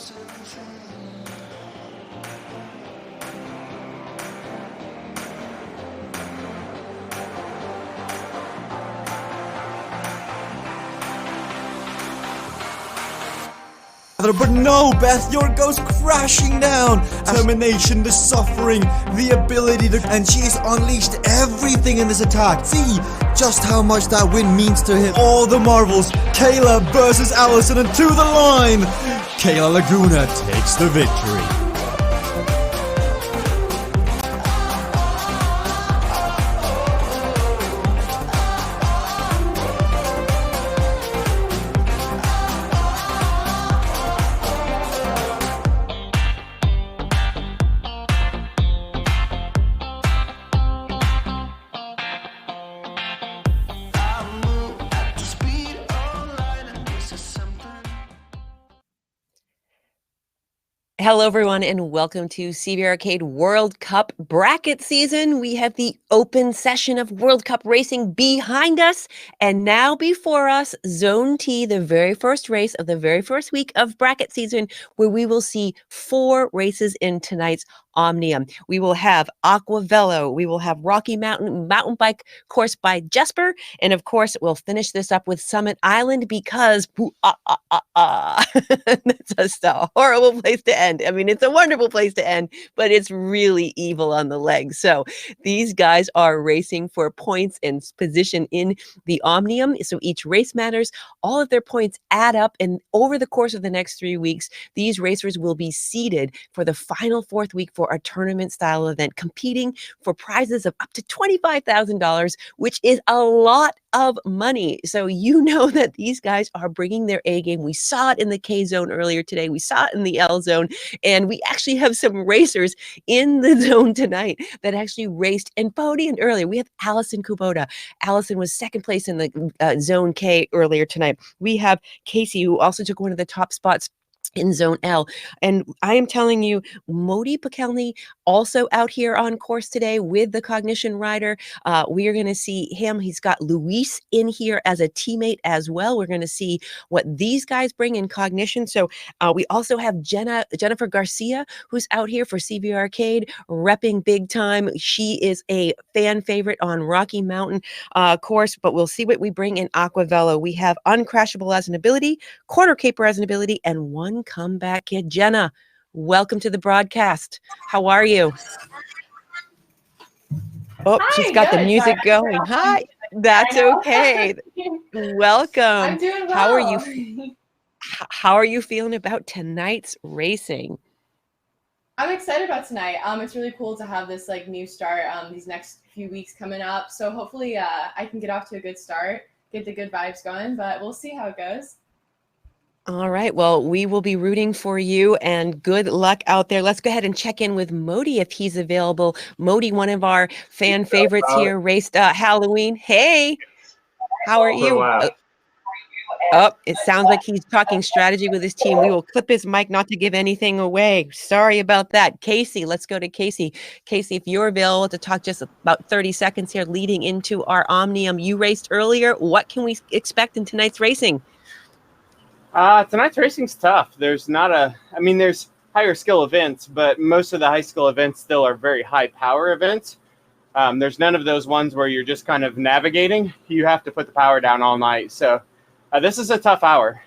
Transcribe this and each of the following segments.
But no, Beth, yours goes crashing down. Determination, the suffering, the ability to... And she's unleashed everything in this attack. See just how much that win means to him. All the marbles. Kayla versus Allison, and to the line. Kayla Laguna takes the victory. Hello, everyone, and welcome to CVRcade World Cup bracket season. We have the open session of World Cup racing behind us, and now before us, Zone T, the very first race of the very first week of bracket season, where we will see 4 races in tonight's Omnium. We will have Aquavello, we will have Rocky Mountain mountain bike course by Jesper, and of course, we'll finish this up with Summit Island because that's just a horrible place to end. I mean, it's a wonderful place to end, but it's really evil on the legs. So these guys are racing for points and position in the Omnium. So each race matters. All of their points add up, and over the course of the next 3 weeks, these racers will be seeded for the final 4th week for a tournament style event, competing for prizes of up to $25,000, which is a lot of money. So you know that these guys are bringing their A game. We saw it in the K zone earlier today. We saw it in the L zone, and we actually have some racers in the zone tonight that actually raced and podiumed earlier. We have Allison Kubota. Allison was 2nd place in the zone K earlier tonight. We have Casey, who also took one of the top spots in Zone L. And I am telling you, Modi Pekelny also out here on course today with the Cognition rider. We are going to see him. He's got Luis in here as a teammate as well. We're going to see what these guys bring in Cognition. So we also have Jennifer Garcia, who's out here for CVRcade, repping big time. She is a fan favorite on Rocky Mountain course, but we'll see what we bring in Aquavello. We have Uncrashable as an ability, Quarter Caper as an ability, and one comeback kid. Jenna, welcome to the broadcast. How are you? Oh, Hi, she's got good. the music Sorry. going. Hi, that's okay. Welcome. I'm doing well. How are you? How are you feeling about tonight's racing? I'm excited about tonight. It's really cool to have this new start these next few weeks coming up. So hopefully I can get off to a good start, get the good vibes going, but we'll see how it goes. All right. Well, we will be rooting for you, and good luck out there. Let's go ahead and check in with Modi if he's available. Modi, one of our fan favorites here, raced Halloween. Hey, how are you? Oh, it sounds like he's talking strategy with his team. We will clip his mic not to give anything away. Sorry about that. Casey, let's go to Casey. Casey, if you're available to talk just about 30 seconds here leading into our Omnium. You raced earlier. What can we expect in tonight's racing? Tonight's racing's tough. There's higher skill events, but most of the high skill events still are very high power events. There's none of those ones where you're just kind of navigating. You have to put the power down all night. So this is a tough hour.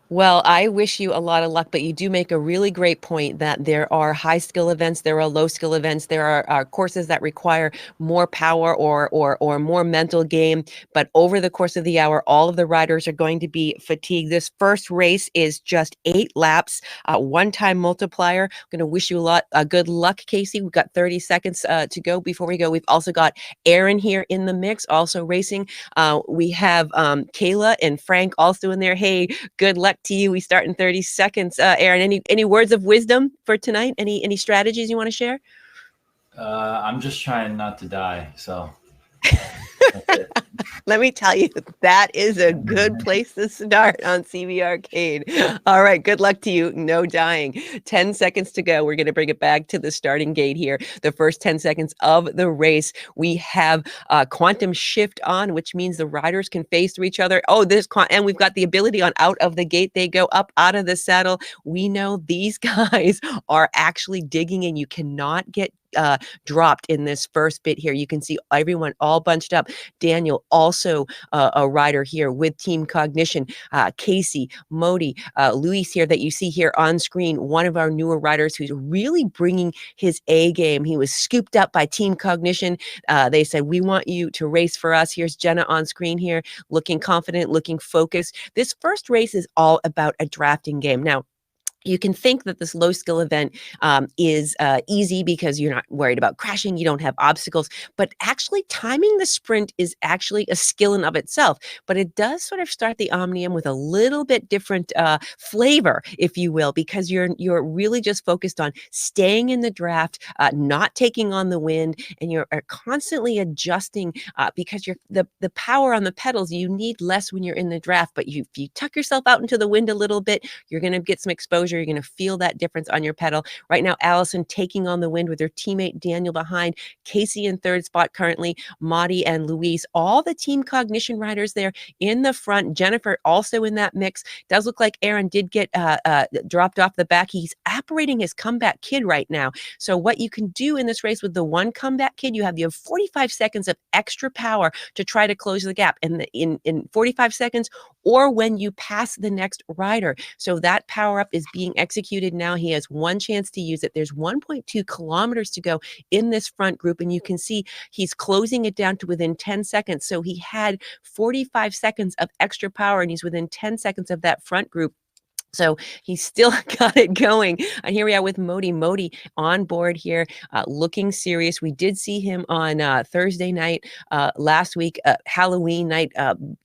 Well, I wish you a lot of luck, but you do make a really great point that there are high skill events, there are low skill events, there are courses that require more power or more mental game. But over the course of the hour, all of the riders are going to be fatigued. This first race is just 8 laps, one-time multiplier. I'm going to wish you a lot good luck, Casey. We've got 30 seconds to go before we go. We've also got Aaron here in the mix, also racing. We have Kayla and Frank also in there. Hey, good luck to you. We start in 30 seconds. Aaron, any words of wisdom for tonight? Any strategies you want to share? I'm just trying not to die. So Let me tell you, that is a good place to start on CVRcade. All right, good luck to you. No dying. 10 seconds to go. We're going to bring it back to the starting gate here. The first 10 seconds of the race, we have quantum shift on, which means the riders can face to each other. Oh, and we've got the ability on out of the gate. They go up out of the saddle. We know these guys are actually digging, and you cannot get dropped in this first bit here. You can see everyone all bunched up. Daniel, also a rider here with Team Cognition. Casey, Modi, Luis here that you see here on screen, one of our newer riders who's really bringing his A game. He was scooped up by Team Cognition. They said, we want you to race for us. Here's Jenna on screen here, looking confident, looking focused. This first race is all about a drafting game. Now, you can think that this low skill event is easy because you're not worried about crashing, you don't have obstacles, but actually timing the sprint is actually a skill in of itself. But it does sort of start the Omnium with a little bit different flavor, if you will, because you're really just focused on staying in the draft, not taking on the wind, and you're constantly adjusting because the power on the pedals, you need less when you're in the draft, but if you tuck yourself out into the wind a little bit, you're going to get some exposure. You're going to feel that difference on your pedal. Right now, Allison taking on the wind with her teammate Daniel behind. Casey in third spot currently. Madi and Luis, all the Team Cognition riders there in the front. Jennifer also in that mix. Does look like Aaron did get dropped off the back. He's operating his comeback kid right now. So what you can do in this race with the one comeback kid, you have 45 seconds of extra power to try to close the gap. And in 45 seconds, or when you pass the next rider. So that power up is being executed now. He has one chance to use it. There's 1.2 kilometers to go in this front group, and you can see he's closing it down to within 10 seconds. So he had 45 seconds of extra power, and he's within 10 seconds of that front group. So he's still got it going. And here we are with Modi. Modi on board here, looking serious. We did see him on Thursday night last week, Halloween night.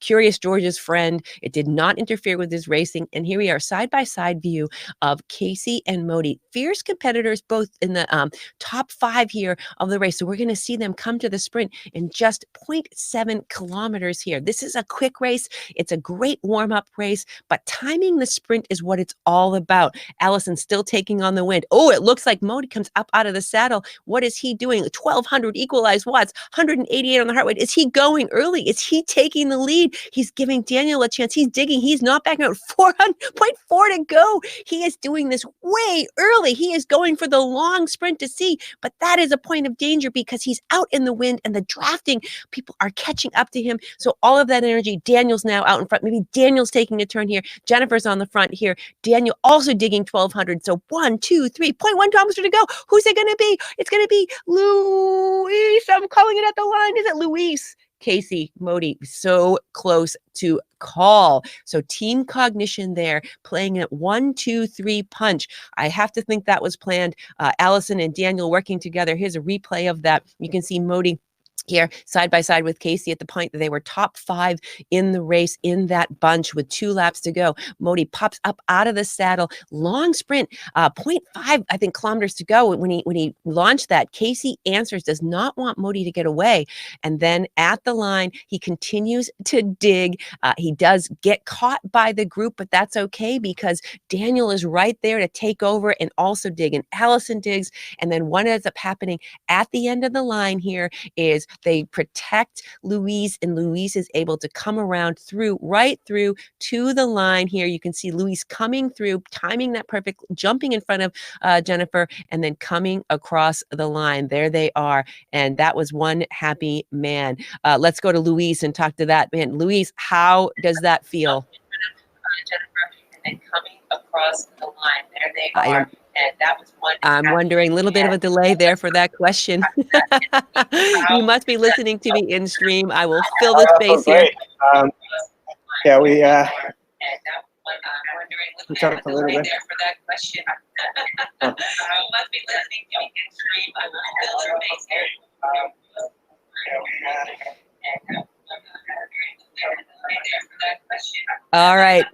Curious George's friend. It did not interfere with his racing. And here we are, side-by-side view of Casey and Modi. Fierce competitors, both in the top 5 here of the race. So we're going to see them come to the sprint in just 0.7 kilometers here. This is a quick race. It's a great warm-up race, but timing the sprint is what it's all about. Allison still taking on the wind. Oh, it looks like Modi comes up out of the saddle. What is he doing? 1,200 equalized watts, 188 on the heart rate. Is he going early? Is he taking the lead? He's giving Daniel a chance. He's digging. He's not backing out. 400.4 to go. He is doing this way early. He is going for the long sprint to see, but that is a point of danger because he's out in the wind and the drafting people are catching up to him. So all of that energy, Daniel's now out in front. Maybe Daniel's taking a turn here. Jennifer's on the front here. Daniel also digging 1,200. So 1, 2, 3, 0.1 kilometers to go. Who's it going to be? It's going to be Luis. I'm calling it at the line. Is it Luis? Casey, Modi, so close to call. So Team Cognition there playing at 1, 2, 3 punch. I have to think that was planned. Allison and Daniel working together. Here's a replay of that. You can see Modi here side by side with Casey at the point that they were top 5 in the race in that bunch with 2 laps to go. Modi pops up out of the saddle, long sprint, 0.5 I think kilometers to go. When he launched that, Casey answers, does not want Modi to get away, and then at the line he continues to dig. He does get caught by the group, but that's okay because Daniel is right there to take over and also dig, and Allison digs, and then what ends up happening at the end of the line here is they protect Luis, and Luis is able to come around right through to the line here. You can see Luis coming through, timing that perfect, jumping in front of Jennifer, and then coming across the line. There they are. And that was one happy man. Let's go to Luis and talk to that man. Luis, how does that feel? Jennifer, and then coming across the line. There they are. And that was one. I'm wondering, a little bit of a delay there for that question. You must be listening to me in stream. I will fill the space here. Yeah, we talked a little bit. For that question. You must be listening to me in stream. I will fill the space here. All right.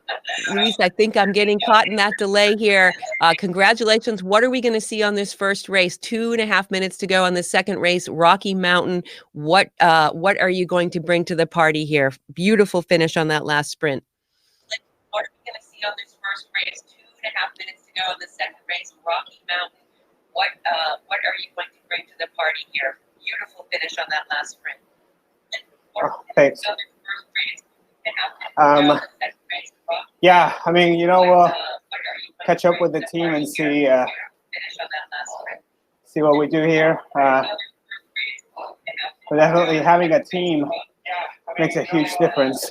Luis, I think I'm getting caught in that delay here. Congratulations. What are we going to see on this first race? 2.5 minutes to go on the second race, Rocky Mountain. What are you going to bring to the party here? Beautiful finish on that last sprint. What are we going to see on this first race? 2.5 minutes to go on the second race, Rocky Mountain. What are you going to bring to the party here? Beautiful finish on that last sprint. Oh, thanks. Yeah, I mean, we'll catch up with the team and see what we do here. But definitely having a team makes a huge difference.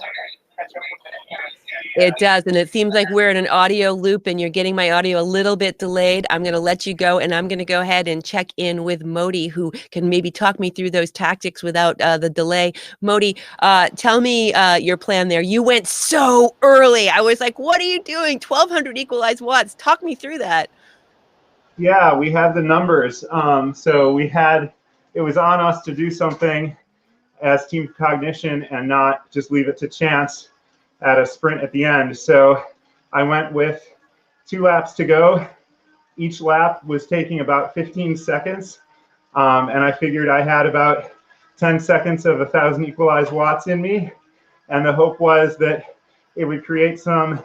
It does, and it seems like we're in an audio loop and you're getting my audio a little bit delayed. I'm going to let you go, and I'm going to go ahead and check in with Modi, who can maybe talk me through those tactics without the delay. Modi, tell me your plan there. You went so early. I was like, what are you doing? 1,200 equalized watts. Talk me through that. Yeah, we had the numbers. So it was on us to do something as team cognition and not just leave it to chance at a sprint at the end. So I went with 2 laps to go. Each lap was taking about 15 seconds. And I figured I had about 10 seconds of 1,000 equalized watts in me. And the hope was that it would create some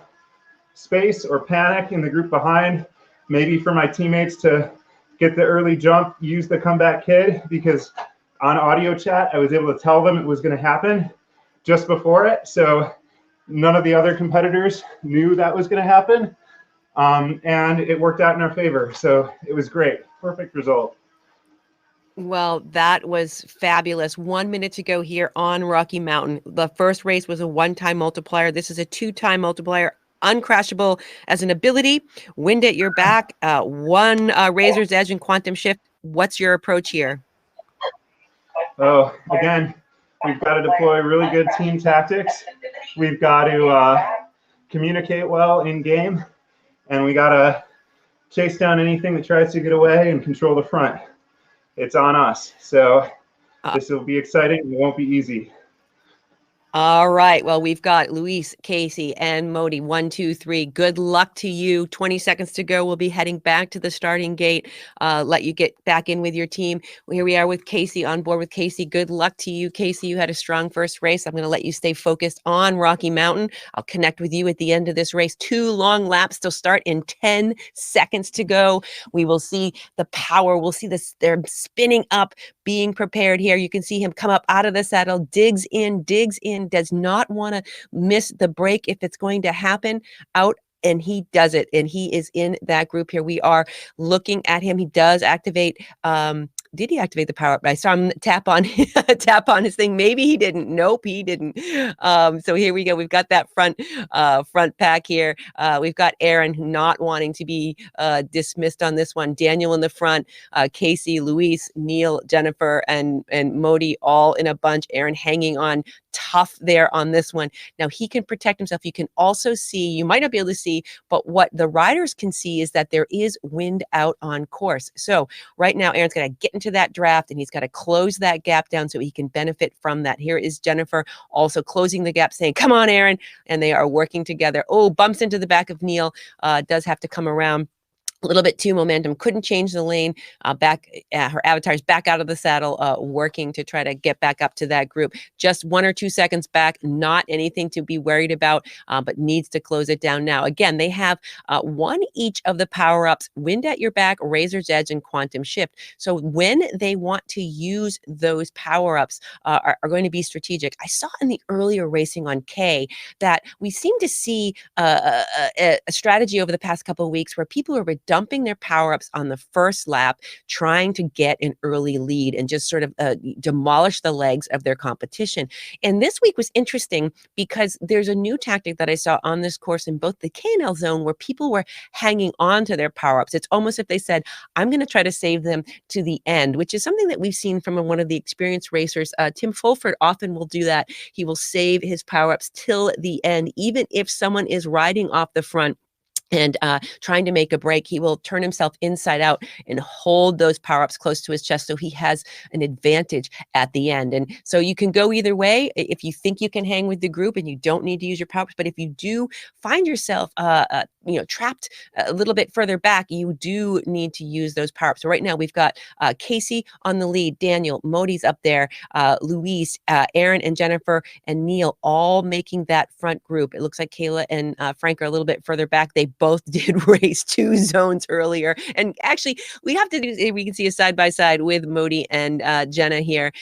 space or panic in the group behind, maybe for my teammates to get the early jump, use the comeback kid, because on audio chat, I was able to tell them it was going to happen just before it. So none of the other competitors knew that was going to happen. And it worked out in our favor. So it was great. Perfect result. Well, that was fabulous. 1 minute to go here on Rocky Mountain. The first race was a one-time multiplier. This is a 2-time multiplier. Uncrashable as an ability. Wind at your back. One Razor's Edge and Quantum Shift. What's your approach here? Oh, again, we've got to deploy really good team tactics. We've got to communicate well in game, and we got to chase down anything that tries to get away and control the front. It's on us. So this will be exciting. It won't be easy. All right. Well, we've got Luis, Casey, and Modi. 1, 2, 3. Good luck to you. 20 seconds to go. We'll be heading back to the starting gate. Let you get back in with your team. Here we are with Casey, on board with Casey. Good luck to you, Casey. You had a strong first race. I'm going to let you stay focused on Rocky Mountain. I'll connect with you at the end of this race. 2 long laps to start in 10 seconds to go. We will see the power. We'll see this. They're spinning up, being prepared here. You can see him come up out of the saddle, digs in, does not want to miss the break if it's going to happen, out, and he does it. And he is in that group here. We are looking at him. He does activate. Did he activate the power up? I saw him tap on his thing. Maybe he didn't. Nope, he didn't. So here we go. We've got that front pack here. We've got Aaron not wanting to be dismissed on this one. Daniel in the front. Casey, Luis, Neil, Jennifer, and Modi all in a bunch. Aaron hanging on tough there on this one. Now he can protect himself. You can also see, you might not be able to see, but what the riders can see is that there is wind out on course. So right now, Aaron's got to get into that draft and he's got to close that gap down so he can benefit from that. Here is Jennifer also closing the gap, saying, come on, Aaron. And they are working together. Oh, bumps into the back of Neil, does have to come around. A little bit too momentum, couldn't change the lane, her avatar's back out of the saddle, working to try to get back up to that group. Just 1 or 2 seconds back, not anything to be worried about, but needs to close it down now. Again, they have 1 each of the power-ups, Wind at Your Back, Razor's Edge, and Quantum Shift. So when they want to use those power-ups, are going to be strategic. I saw in the earlier racing on K that we seem to see a strategy over the past couple of weeks where people are dumping their power-ups on the first lap, trying to get an early lead and just sort of demolish the legs of their competition. And this week was interesting because there's a new tactic that I saw on this course in both the K&L zone where people were hanging on to their power-ups. It's almost if they said, I'm going to try to save them to the end, which is something that we've seen from one of the experienced racers. Tim Fulford often will do that. He will save his power-ups till the end, even if someone is riding off the front. and trying to make a break, he will turn himself inside out and hold those power-ups close to his chest so he has an advantage at the end. And so you can go either way if you think you can hang with the group and you don't need to use your power-ups. But if you do find yourself trapped a little bit further back, you do need to use those power-ups. So right now we've got Casey on the lead, Daniel, Modi's up there, Louise, Aaron and Jennifer and Neil all making that front group. It looks like Kayla and Frank are a little bit further back. They both did race 2 zones earlier. And actually, we have to do, if we can see a side-by-side with Modi and Jenna here.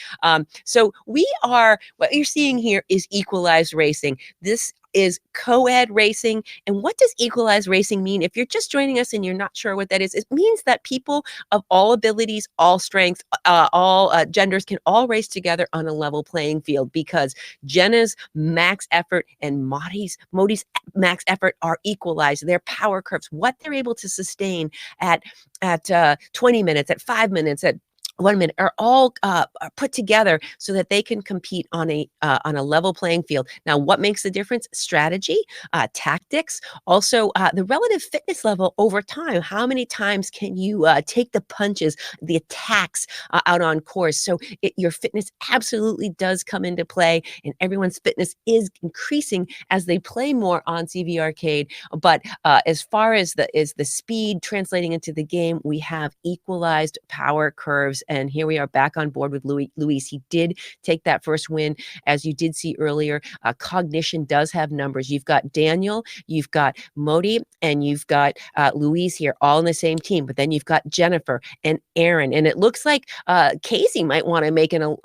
So what you're seeing here is equalized racing. This is co-ed racing. And what does equalized racing mean? If you're just joining us and you're not sure what that is, it means that people of all abilities, all strengths, all genders can all race together on a level playing field, because Jenna's max effort and Modi's max effort are equalized. Their power curves, what they're able to sustain at 20 minutes, at 5 minutes, at 1 minute, are all put together so that they can compete on a level playing field. Now, what makes the difference? Strategy, tactics, also the relative fitness level over time. How many times can you take the punches, the attacks out on course? So your fitness absolutely does come into play, and everyone's fitness is increasing as they play more on CVRcade. But as far as the speed translating into the game, we have equalized power curves. And here we are back on board with Luis. He did take that first win. As you did see earlier, cognition does have numbers. You've got Daniel, you've got Modi, and you've got Luis here, all in the same team. But then you've got Jennifer and Aaron. And it looks like Casey might want to make an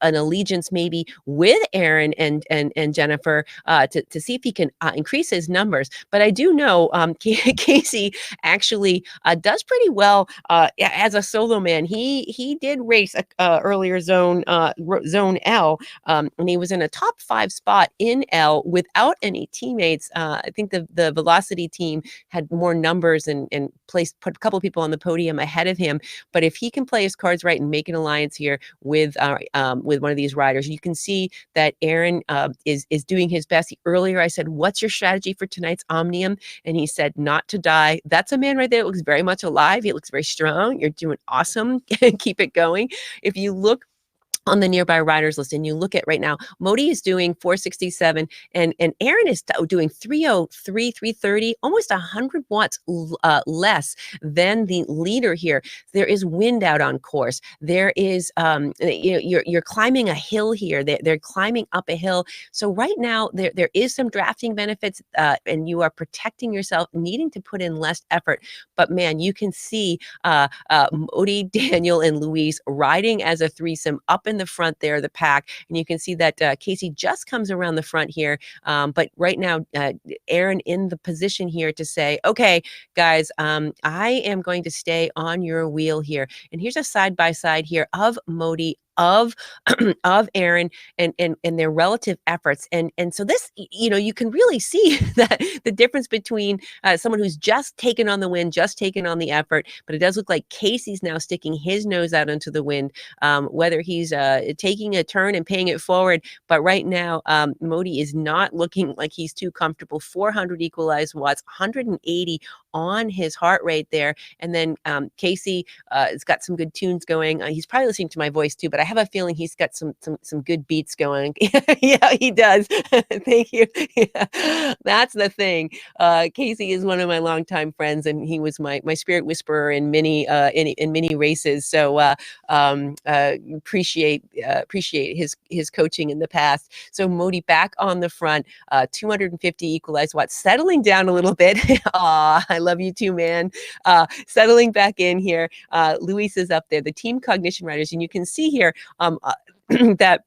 allegiance maybe with Aaron and Jennifer to see if he can increase his numbers. But I do know Casey actually does pretty well as a solo man. He did race earlier zone L, and he was in a top 5 spot in L without any teammates. I think the Velocity team had more numbers and put a couple people on the podium ahead of him. But if he can play his cards right and make an alliance here with one of these riders, you can see that Aaron is doing his best. Earlier I said, what's your strategy for tonight's Omnium? And he said, not to die. That's a man right there that looks very much alive. He looks very strong. You're doing awesome. Keep it going. If you look on the nearby riders list and you look at right now, Modi is doing 467 and Aaron is doing 303, 330, almost 100 watts less than the leader here. There is wind out on course. There is, you're climbing a hill here. They're climbing up a hill. So right now there is some drafting benefits and you are protecting yourself, needing to put in less effort. But man, you can see Modi, Daniel, and Luis riding as a threesome up in the front there, the pack. And you can see that Casey just comes around the front here. But right now, Aaron in the position here to say, okay, guys, I am going to stay on your wheel here. And here's a side-by-side here of Modi, of Aaron and their relative efforts. And so this, you can really see that the difference between someone who's just taken on the wind, just taken on the effort, but it does look like Casey's now sticking his nose out into the wind, whether he's taking a turn and paying it forward. But right now, Modi is not looking like he's too comfortable. 400 equalized watts, 180 on his heart rate there. And then Casey has got some good tunes going. He's probably listening to my voice too, but I have a feeling he's got some good beats going. Yeah, he does. Thank you. Yeah. That's the thing. Casey is one of my longtime friends, and he was my spirit whisperer in many races. So appreciate his coaching in the past. So Modi back on the front, 250 equalized watts, settling down a little bit. Aw, I love you too, man. Settling back in here. Luis is up there, the team cognition riders, and you can see here that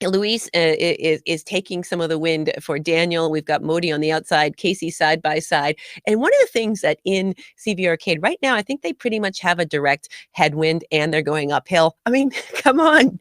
Luis is taking some of the wind for Daniel. We've got Modi on the outside, Casey side by side. And one of the things that in CVRcade right now, I think they pretty much have a direct headwind and they're going uphill. I mean, come on,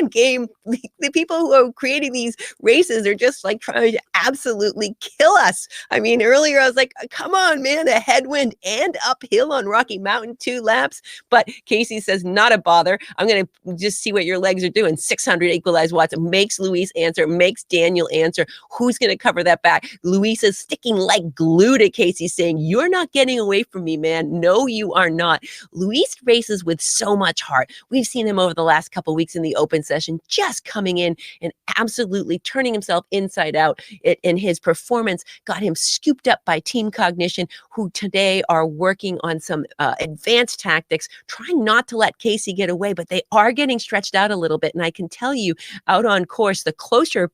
game. The people who are creating these races are just like trying to absolutely kill us. I mean, earlier I was like, come on, man, a headwind and uphill on Rocky Mountain, 2 laps. But Casey says, not a bother. I'm going to just see what your legs are doing. 600 equalized watts. starts, makes Luis answer, makes Daniel answer. Who's going to cover that back? Luis is sticking like glue to Casey, saying, you're not getting away from me, man. No, you are not. Luis races with so much heart. We've seen him over the last couple weeks in the open session, just coming in and absolutely turning himself inside out. And his performance got him scooped up by Team Cognition, who today are working on some advanced tactics, trying not to let Casey get away, but they are getting stretched out a little bit. And I can tell you, out on course, the closer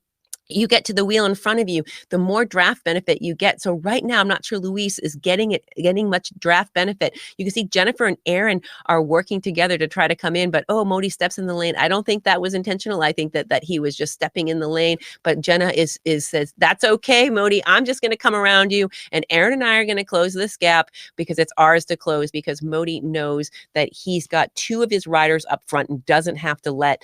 you get to the wheel in front of you, the more draft benefit you get. So right now, I'm not sure Luis is getting much draft benefit. You can see Jennifer and Aaron are working together to try to come in, but Modi steps in the lane. I don't think that was intentional. I think that he was just stepping in the lane, but Jenna says, that's okay, Modi. I'm just going to come around you, and Aaron and I are going to close this gap because it's ours to close, because Modi knows that he's got two of his riders up front and doesn't have to let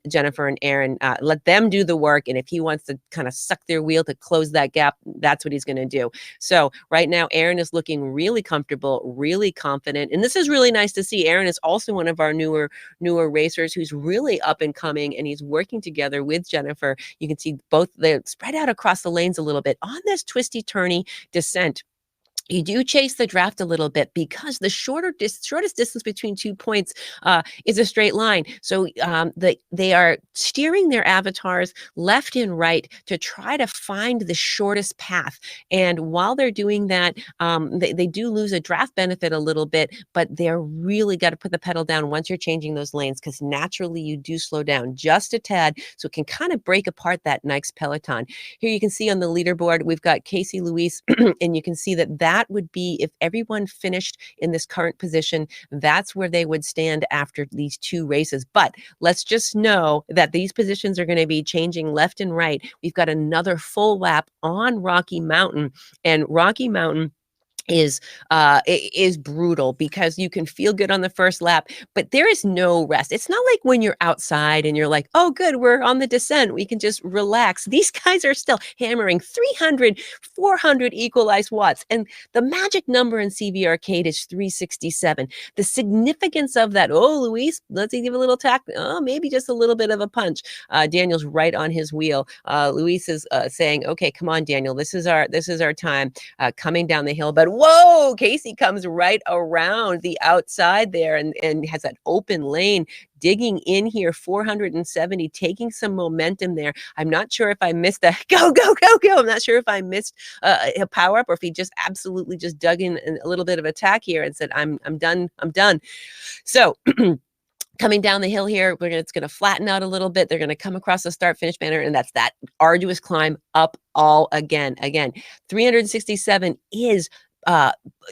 Jennifer and Aaron let them do the work. And if he wants to kind of suck their wheel to close that gap, that's what he's going to do. So right now, Aaron is looking really comfortable, really confident. And this is really nice to see. Aaron is also one of our newer racers who's really up and coming, and he's working together with Jennifer. You can see both, they're spread out across the lanes a little bit on this twisty turny descent. You do chase the draft a little bit because the shortest distance between 2 points is a straight line. So they are steering their avatars left and right to try to find the shortest path. And while they're doing that, they do lose a draft benefit a little bit, but they're really got to put the pedal down once you're changing those lanes, because naturally you do slow down just a tad, so it can kind of break apart that next peloton. Here you can see on the leaderboard, we've got Casey, Luis, and you can see that would be, if everyone finished in this current position, that's where they would stand after these two races. But let's just know that these positions are going to be changing left and right. We've got another full lap on Rocky Mountain, and Rocky Mountain is brutal, because you can feel good on the first lap, but there is no rest. It's not like when you're outside and you're like, oh good, we're on the descent, we can just relax. These guys are still hammering 300, 400 equalized watts, and the magic number in CVRcade is 367. The significance of that, Luis, let's give a little tack, maybe just a little bit of a punch. Daniel's right on his wheel. Luis is saying, okay, come on, Daniel, this is our time, coming down the hill. But whoa, Casey comes right around the outside there and has that open lane, digging in here, 470, taking some momentum there. I'm not sure if I missed that. Go. I'm not sure if I missed a power up, or if he just absolutely just dug in a little bit of attack here and said, I'm done. So coming down the hill here, it's going to flatten out a little bit. They're going to come across the start-finish banner, and that's that arduous climb up all again. 367 is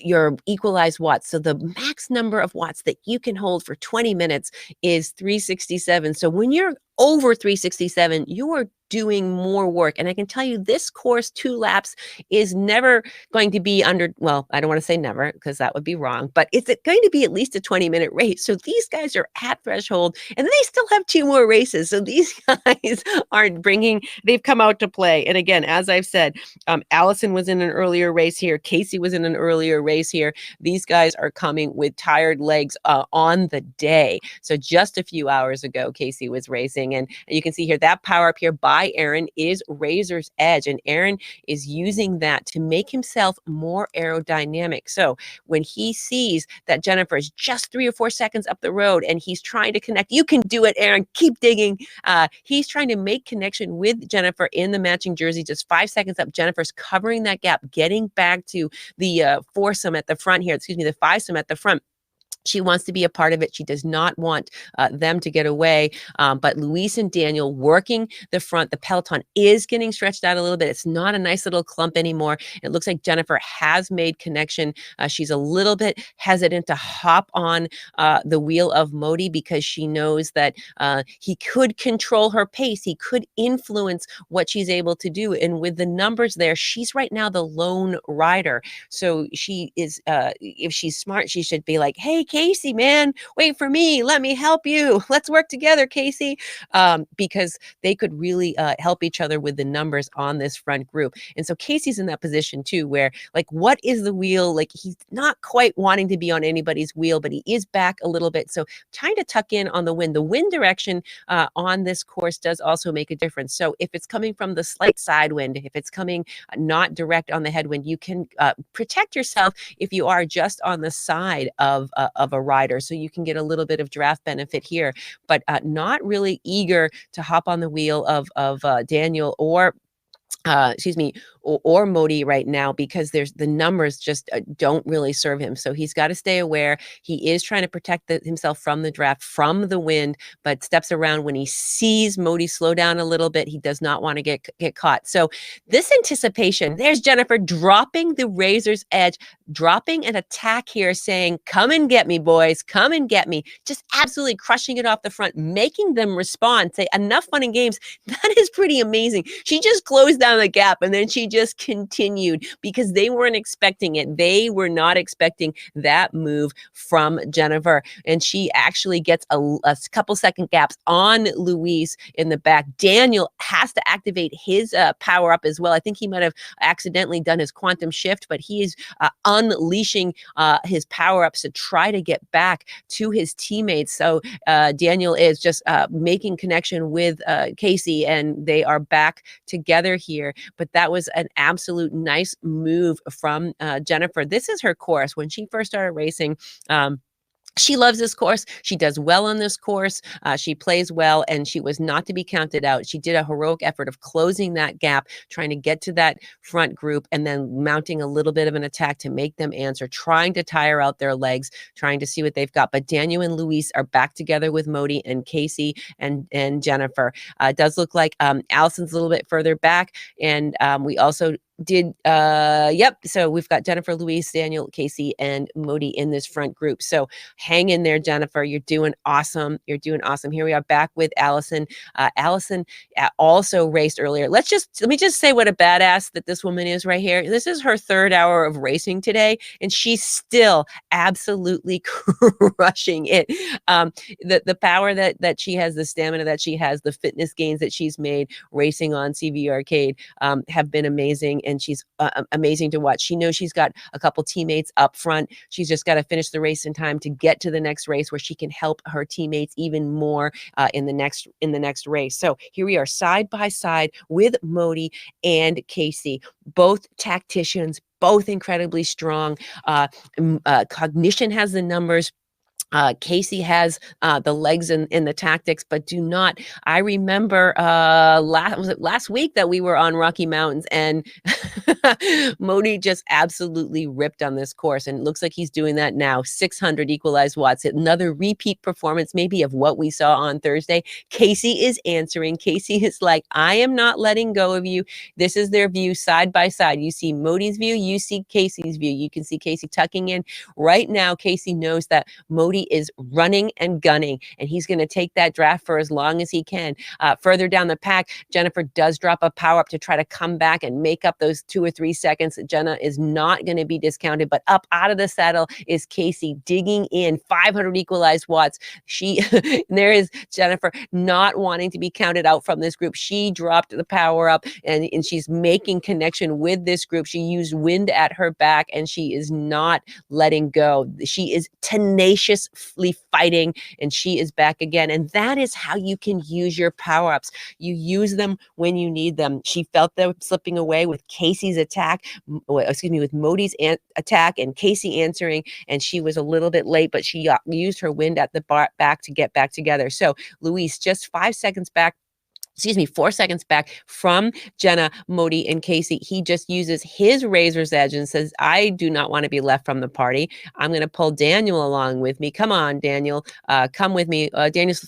your equalized watts. So the max number of watts that you can hold for 20 minutes is 367. So when you're over 367, you are doing more work. And I can tell you, this course, 2 laps, is never going to be under, well, I don't want to say never, because that would be wrong, but it's going to be at least a 20-minute race. So these guys are at threshold, and they still have 2 more races. So these guys they've come out to play. And again, as I've said, Allison was in an earlier race here. Casey was in an earlier race here. These guys are coming with tired legs on the day. So just a few hours ago, Casey was racing, and you can see here that power up here by Aaron is Razor's Edge, and Aaron is using that to make himself more aerodynamic. So when he sees that Jennifer is just 3 or 4 seconds up the road and he's trying to connect, you can do it, Aaron, keep digging. He's trying to make connection with Jennifer in the matching jersey, just 5 seconds up. Jennifer's covering that gap, getting back to the foursome at the front here, the fivesome at the front. She wants to be a part of it. She does not want them to get away. But Luis and Daniel working the front. The peloton is getting stretched out a little bit. It's not a nice little clump anymore. It looks like Jennifer has made connection. She's a little bit hesitant to hop on the wheel of Modi, because she knows that he could control her pace. He could influence what she's able to do. And with the numbers there, she's right now the lone rider. So she is, if she's smart, she should be like, hey, Casey, man, wait for me. Let me help you. Let's work together, Casey. Because they could really help each other with the numbers on this front group. And so Casey's in that position too, where like, what is the wheel? Like, he's not quite wanting to be on anybody's wheel, but he is back a little bit. So trying to tuck in on the wind direction on this course does also make a difference. So if it's coming from the slight side wind, if it's coming not direct on the headwind, you can protect yourself if you are just on the side of a rider. So you can get a little bit of draft benefit here, but not really eager to hop on the wheel of Daniel or or Modi right now, because there's the numbers just don't really serve him. So he's got to stay aware. He is trying to protect himself from the draft, from the wind, but steps around when he sees Modi slow down a little bit. He does not want to get caught. So this anticipation, there's Jennifer dropping the razor's edge, dropping an attack here, saying, come and get me, boys, come and get me. Just absolutely crushing it off the front, making them respond, say, enough fun and games. That is pretty amazing. She just closed down the gap, and then she just continued because they weren't expecting it. They were not expecting that move from Jennifer, and she actually gets a couple second gaps on Luis in the back. Daniel has to activate his power up as well. I think he might have accidentally done his quantum shift, but he is unleashing his power ups to try to get back to his teammates. So Daniel is just making connection with Casey, and they are back together here. But that was an absolute nice move from Jennifer. This is her course. When she first started racing, she loves this course. She does well on this course. She plays well, and she was not to be counted out. She did a heroic effort of closing that gap, trying to get to that front group, and then mounting a little bit of an attack to make them answer, trying to tire out their legs, trying to see what they've got. But Daniel and Luis are back together with Modi and Casey and Jennifer. It does look like Allison's a little bit further back, and we also did so we've got Jennifer, Luis, Daniel, Casey, and Modi in this front group. So hang in there, Jennifer. You're doing awesome. Here we are back with Allison. Allison also raced earlier. Let me just say what a badass that this woman is right here. This is her third hour of racing today, and she's still absolutely crushing it. The power that she has, the stamina that she has, the fitness gains that she's made racing on CVRcade have been amazing. And she's amazing to watch. She knows she's got a couple teammates up front. She's just got to finish the race in time to get to the next race where she can help her teammates even more in the next race. So here we are side by side with Modi and Casey, both tacticians, both incredibly strong. Cognition has the numbers. Casey has the legs and the tactics, but do not. I remember last week that we were on Rocky Mountains, and Modi just absolutely ripped on this course, and it looks like he's doing that now. 600 equalized watts, another repeat performance maybe of what we saw on Thursday. Casey is answering. Casey is like, I am not letting go of you. This is their view side by side. You see Modi's view, you see Casey's view. You can see Casey tucking in. Right now, Casey knows that Modi is running and gunning, and he's going to take that draft for as long as he can. Further down the pack, Jennifer does drop a power up to try to come back and make up those 2 or 3 seconds. Jenna is not going to be discounted, but up out of the saddle is Casey digging in 500 equalized watts. There is Jennifer not wanting to be counted out from this group. She dropped the power up, and she's making connection with this group. She used wind at her back, and she is not letting go. She is tenaciously fighting, and she is back again. And that is how you can use your power-ups. You use them when you need them. She felt them slipping away with Casey's attack, with Modi's attack and Casey answering, and she was a little bit late, but she used her wind at the back to get back together. So Luis just 4 seconds back from Jenna, Modi, and Casey. He just uses his razor's edge and says, I do not want to be left from the party. I'm going to pull Daniel along with me. Come on, Daniel. Come with me. Daniel's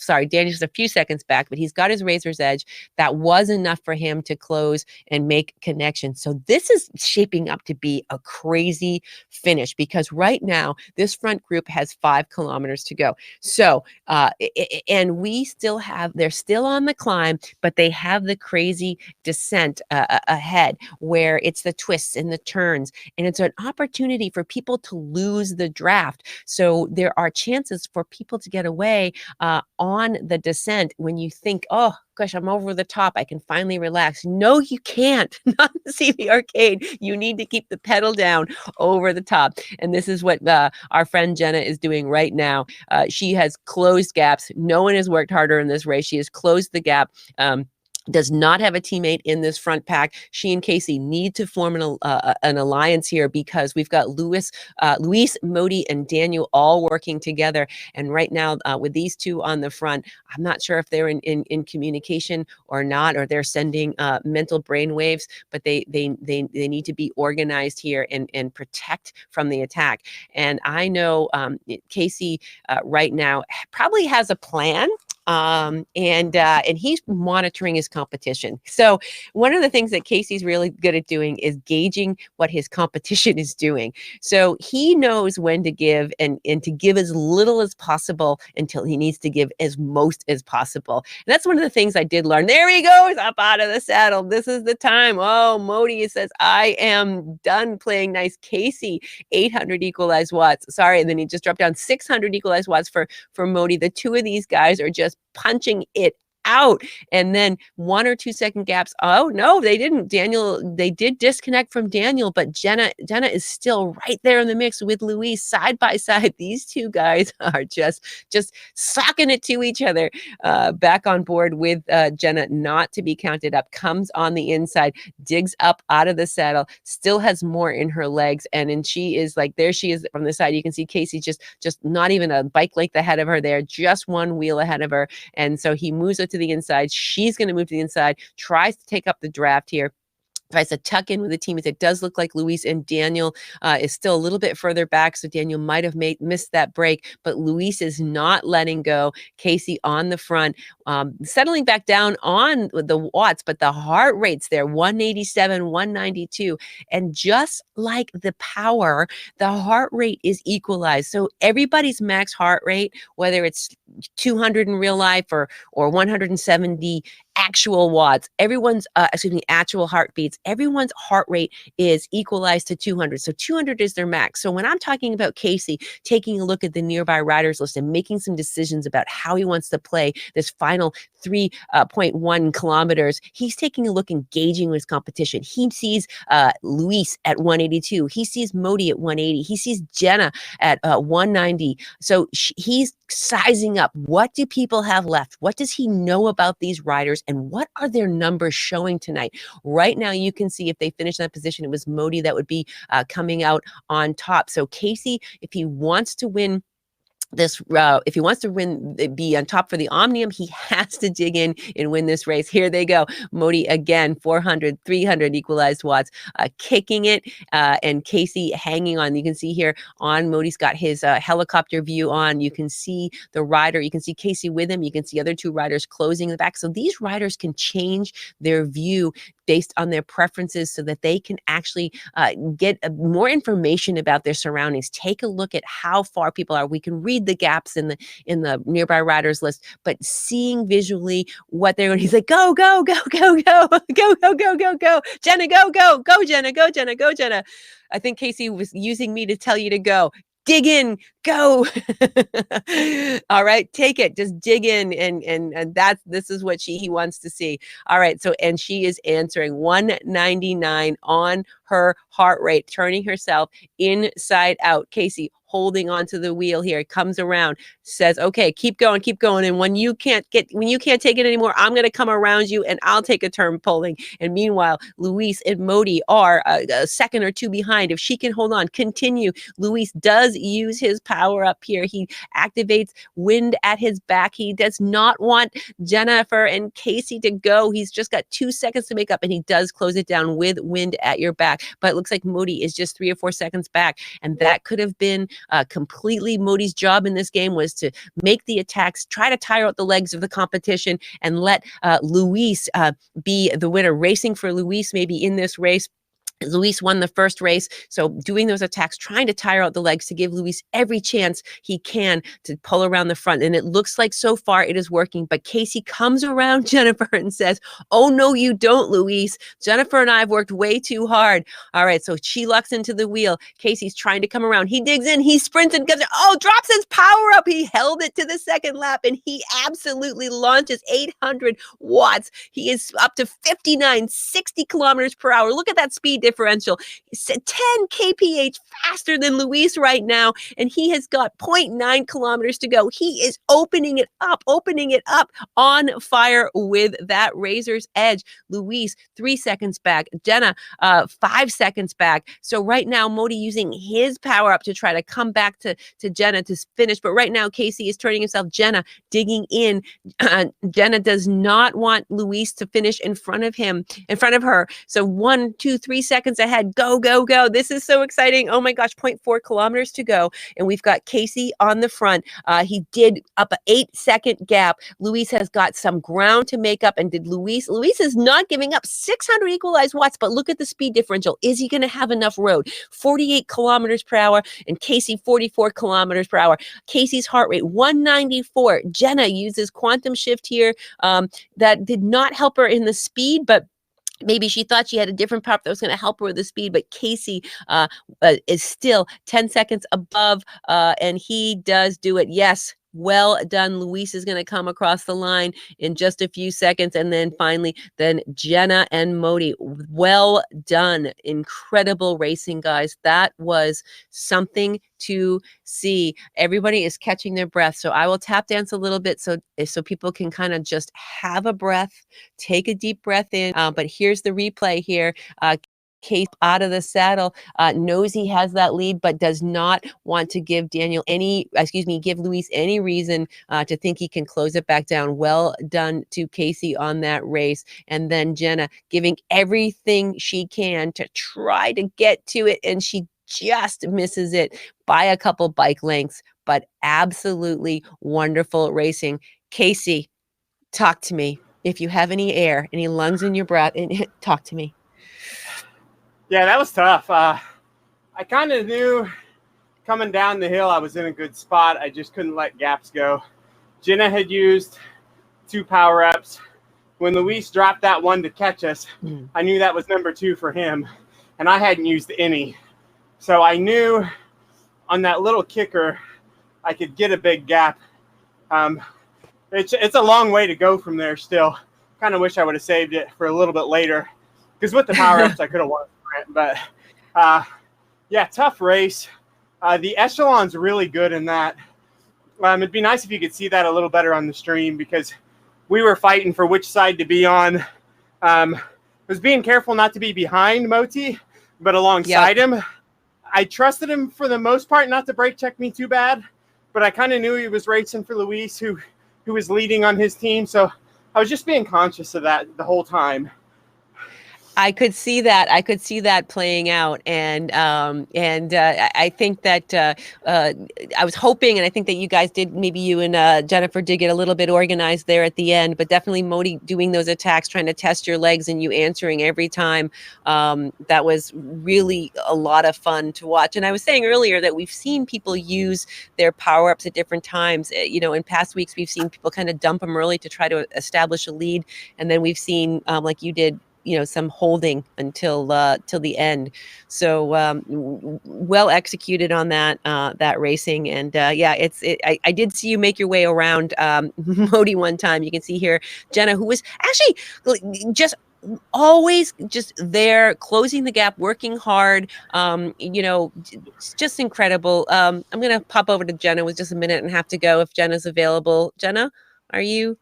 a few seconds back, but he's got his razor's edge. That was enough for him to close and make connection. So this is shaping up to be a crazy finish, because right now this front group has 5 kilometers to go. So, and they're still on the climb. but they have the crazy descent ahead where it's the twists and the turns, and it's an opportunity for people to lose the draft. So there are chances for people to get away on the descent when you think, oh gosh, I'm over the top, I can finally relax. No, you can't. Not in the CVRcade. You need to keep the pedal down over the top. And this is what our friend Jenna is doing right now. She has closed gaps. No one has worked harder in this race. She has closed the gap. Does not have a teammate in this front pack. She and Casey need to form an alliance here, because we've got Luis, Modi, and Daniel all working together. And right now, with these two on the front, I'm not sure if they're in communication or not, or they're sending mental brainwaves, but they need to be organized here and protect from the attack. And I know Casey right now probably has a plan. And he's monitoring his competition. So one of the things that Casey's really good at doing is gauging what his competition is doing. So he knows when to give and to give as little as possible until he needs to give as most as possible. And that's one of the things I did learn. There he goes, up out of the saddle. This is the time. Oh, Modi says, I am done playing nice. Casey, 800 equalized watts. Sorry, and then he just dropped down 600 equalized watts for Modi. The two of these guys are just punching it out. And then 1 or 2 second gaps. Oh no, they didn't. They did disconnect from Daniel, but Jenna is still right there in the mix with Luis side by side. These two guys are just socking it to each other. Back on board with Jenna, not to be counted up, comes on the inside, digs up out of the saddle, still has more in her legs, and then she is like, there she is from the side. You can see Casey just not even a bike length ahead of her there, just one wheel ahead of her. And so he moves her to the inside. She's going to move to the inside, tries to take up the draft here. Tries to tuck in with the teammates. It does look like Luis and Daniel is still a little bit further back, so Daniel might have missed that break, but Luis is not letting go. Casey on the front, settling back down on the watts, but the heart rate's there, 187, 192, and just like the power, the heart rate is equalized. So everybody's max heart rate, whether it's 200 in real life or 170 actual watts, everyone's actual heartbeats, everyone's heart rate is equalized to 200. So 200 is their max. So when I'm talking about Casey taking a look at the nearby riders list and making some decisions about how he wants to play this final 3.1 kilometers, he's taking a look and gauging his competition. He sees Luis at 182. He sees Modi at 180. He sees Jenna at 190. So he's sizing up, what do people have left? What does he know about these riders? And what are their numbers showing tonight? Right now, you can see if they finish in that position, it was Modi that would be coming out on top. So Casey, if he wants to win this, if he wants to be on top for the Omnium, he has to dig in and win this race. Here they go. Modi again, 400, 300 equalized watts, kicking it, and Casey hanging on. You can see here on Modi's got his helicopter view on. You can see the rider. You can see Casey with him. You can see other two riders closing the back. So these riders can change their view based on their preferences so that they can actually get more information about their surroundings. Take a look at how far people are. We can read the gaps in the nearby riders list, but seeing visually what they're going, he's like, go, go, go, go, go, go, go, go, go, go, Jenna, go, go, go, Jenna, go, Jenna, go, Jenna. I think Casey was using me to tell you to go. Dig in, go. All right, take it, just dig in, and this is what he wants to see. All right, so, and she is answering 199 on her heart rate, turning herself inside out. Casey holding onto the wheel here, comes around, says, okay, keep going. And when you can't take it anymore, I'm going to come around you and I'll take a turn pulling. And meanwhile, Luis and Modi are a second or two behind. If she can hold on, continue. Luis does use his power up here. He activates wind at his back. He does not want Jennifer and Casey to go. He's just got 2 seconds to make up, and he does close it down with wind at your back. But it looks like Modi is just 3 or 4 seconds back, and that could have been completely Modi's job in this game, was to make the attacks, try to tire out the legs of the competition, and let Luis be the winner. Racing for Luis maybe in this race. Luis won the first race, so doing those attacks, trying to tire out the legs to give Luis every chance he can to pull around the front. And it looks like so far it is working, but Casey comes around Jennifer and says, "Oh, no, you don't, Luis. Jennifer and I have worked way too hard." All right, so she locks into the wheel. Casey's trying to come around. He digs in, he sprints and gets it. Oh, drops his power up. He held it to the second lap, and he absolutely launches 800 watts. He is up to 59, 60 kilometers per hour. Look at that speed differential. He's 10 kph faster than Luis right now, and he has got 0.9 kilometers to go. He is opening it up on fire with that razor's edge. Luis 3 seconds back, Jenna 5 seconds back. So right now Modi using his power up to try to come back to Jenna to finish, but right now Casey is turning himself. Jenna digging in. Jenna does not want Luis to finish in front of her. So 1, 2, 3 seconds ahead. Go, go, go. This is so exciting. Oh my gosh, 0.4 kilometers to go. And we've got Casey on the front. He did up an 8-second gap. Luis has got some ground to make up. And Luis is not giving up 600 equalized watts, but look at the speed differential. Is he going to have enough road? 48 kilometers per hour and Casey 44 kilometers per hour. Casey's heart rate 194. Jenna uses quantum shift here. That did not help her in the speed, but maybe she thought she had a different prop that was going to help her with the speed, but Casey is still 10 seconds above, and he does do it. Yes. Well done. Luis is going to come across the line in just a few seconds. And then finally, Jenna and Modi. Well done. Incredible racing, guys. That was something to see. Everybody is catching their breath. So I will tap dance a little bit so people can kind of just have a breath, take a deep breath in. But here's the replay here. Case out of the saddle, knows he has that lead, but does not want to give give Luis any reason to think he can close it back down. Well done to Casey on that race. And then Jenna giving everything she can to try to get to it, and she just misses it by a couple bike lengths, but absolutely wonderful racing. Casey, talk to me. If you have any air, any lungs in your breath, talk to me. Yeah, that was tough. I kind of knew coming down the hill I was in a good spot. I just couldn't let gaps go. Jenna had used 2 power-ups. When Luis dropped that one to catch us, I knew that was number 2 for him, and I hadn't used any. So I knew on that little kicker I could get a big gap. It's a long way to go from there still. Kind of wish I would have saved it for a little bit later, because with the power-ups I could have won. But yeah, tough race. The echelon's really good in that. It'd be nice if you could see that a little better on the stream, because we were fighting for which side to be on. I was being careful not to be behind Moti, but alongside him. I trusted him for the most part not to brake check me too bad, but I kind of knew he was racing for Luis, who was leading on his team. So I was just being conscious of that the whole time. I could see that playing out, and I think that I was hoping, and I think that you guys did. Maybe you and Jennifer did get a little bit organized there at the end, but definitely Modi doing those attacks, trying to test your legs, and you answering every time. That was really a lot of fun to watch. And I was saying earlier that we've seen people use their power ups at different times. In past weeks we've seen people kind of dump them early to try to establish a lead, and then we've seen, like you did, some holding until till the end. So well executed on that racing. And I did see you make your way around Modi one time. You can see here Jenna, who was actually just always just there, closing the gap, working hard. Just incredible. I'm gonna pop over to Jenna with just a minute and have to go if Jenna's available. Jenna, are you?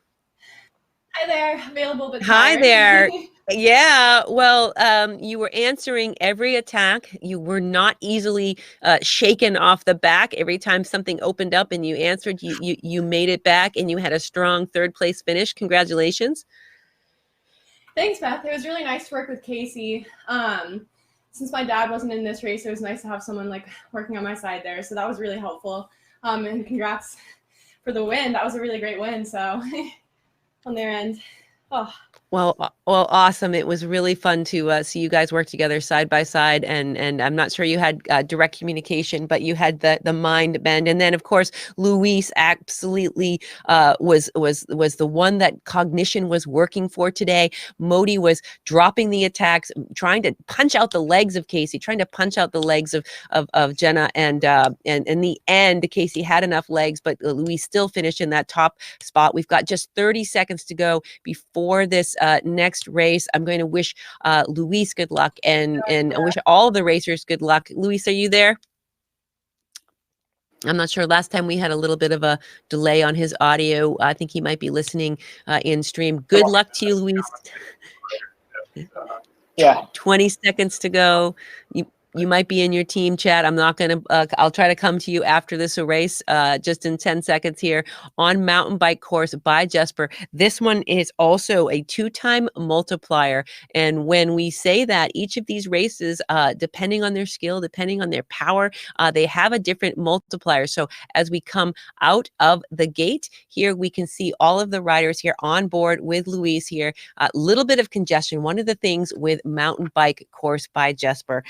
Hi there, available but Hi tired. there. Yeah, well, you were answering every attack. You were not easily shaken off the back. Every time something opened up and you answered, you made it back, and you had a strong 3rd place finish. Congratulations. Thanks, Beth. It was really nice to work with Casey. Since my dad wasn't in this race, it was nice to have someone working on my side there. So that was really helpful. And congrats for the win. That was a really great win. So on their end. Oh. Well, awesome. It was really fun to see you guys work together side by side, and I'm not sure you had direct communication, but you had the mind bend, and then of course Luis absolutely was the one that cognition was working for today. Modi was dropping the attacks, trying to punch out the legs of Casey, trying to punch out the legs of Jenna, and in the end, Casey had enough legs, but Luis still finished in that top spot. We've got just 30 seconds to go before this next race. I'm going to wish Luis good luck, and I wish all the racers good luck. Luis, are you there? I'm not sure. Last time we had a little bit of a delay on his audio. I think he might be listening in stream. Good luck to you, Luis. Yeah. 20 seconds to go. You might be in your team chat. I'm not going to, I'll try to come to you after this race, just in 10 seconds here on mountain bike course by Jesper. This one is also a 2-time multiplier. And when we say that each of these races, depending on their skill, depending on their power, they have a different multiplier. So as we come out of the gate here, we can see all of the riders here on board with Luis here. A little bit of congestion. One of the things with mountain bike course by Jesper,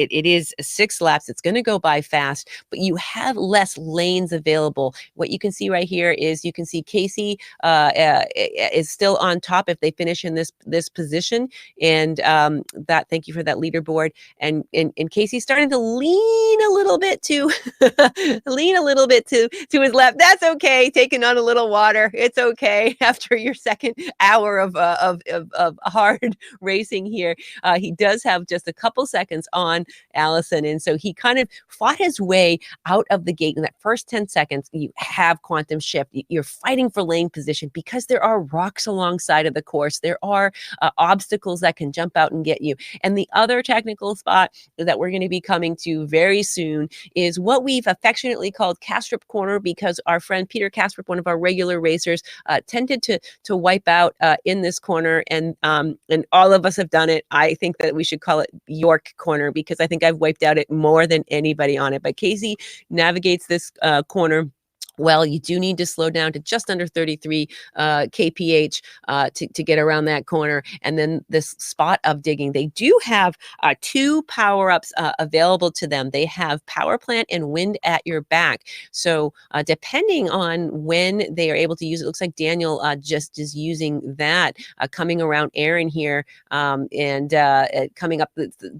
it is 6 laps. It's going to go by fast, but you have less lanes available. What you can see right here is you can see Casey is still on top if they finish in this position. And thank you for that leaderboard. And Casey's starting to lean a little bit to to his left. That's okay. Taking on a little water. It's okay. After your second hour of hard racing here, he does have just a couple seconds on Allison. And so he kind of fought his way out of the gate in that first 10 seconds. You have quantum shift. You're fighting for lane position because there are rocks alongside of the course. There are obstacles that can jump out and get you. And the other technical spot that we're going to be coming to very soon is what we've affectionately called Kastrup Corner, because our friend Peter Kastrup, one of our regular racers, tended to wipe out in this corner. And all of us have done it. I think that we should call it York Corner, because I think I've wiped out it more than anybody on it. But Casey navigates this corner well. You do need to slow down to just under 33 kph to get around that corner. And then this spot of digging, they do have 2 power-ups available to them. They have power plant and wind at your back. So depending on when they are able to use it, looks like Daniel just is using that, coming around Aaron here, and coming up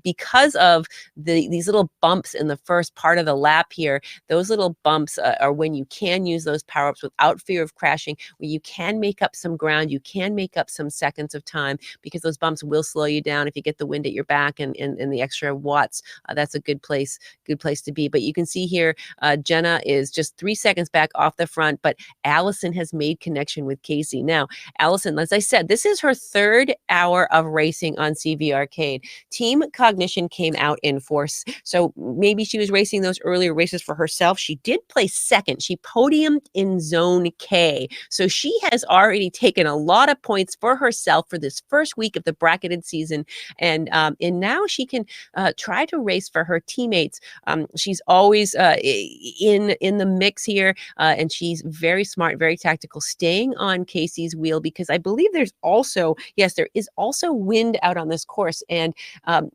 because of these little bumps in the first part of the lap here. Those little bumps are when you can use those power-ups without fear of crashing, where you can make up some ground, you can make up some seconds of time, because those bumps will slow you down if you get the wind at your back and the extra watts. That's a good place to be. But you can see here, Jenna is just 3 seconds back off the front, but Allison has made connection with Casey. Now, Allison, as I said, this is her 3rd hour of racing on CVRcade. Team Cognition came out in force. So maybe she was racing those earlier races for herself. She did place 2nd. She podiumed in Zone K. So she has already taken a lot of points for herself for this first week of the bracketed season. And now she can try to race for her teammates. She's always in the mix here, and she's very smart, very tactical, staying on Casey's wheel, because I believe there is also wind out on this course. And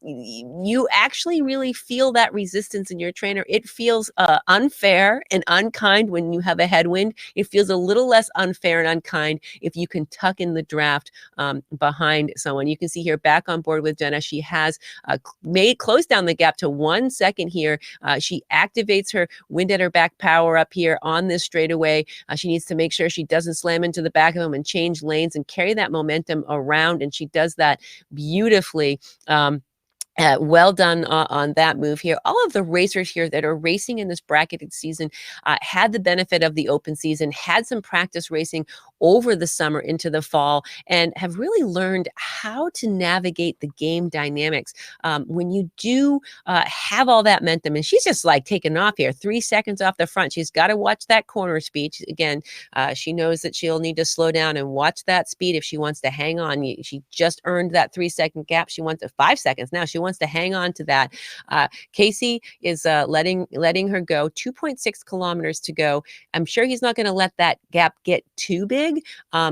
you actually really feel that resistance in your trainer. It feels unfair and unkind when you have a headwind. It feels a little less unfair and unkind if you can tuck in the draft behind someone. You can see here back on board with Jenna. She has closed down the gap to 1 second here. She activates her wind at her back power up here on this straightaway. She needs to make sure she doesn't slam into the back of them and change lanes and carry that momentum around. And she does that beautifully. Well done on that move here. All of the racers here that are racing in this bracketed season had the benefit of the open season, had some practice racing over the summer into the fall, and have really learned how to navigate the game dynamics. When you do have all that momentum, and she's just like taking off here, 3 seconds off the front. She's got to watch that corner speed. Again, she knows that she'll need to slow down and watch that speed if she wants to hang on. She just earned that 3 second gap. She wants 5 seconds. Now she wants wants to hang on to that. Casey is letting her go. 2.6 kilometers to go. I'm sure he's not going to let that gap get too big.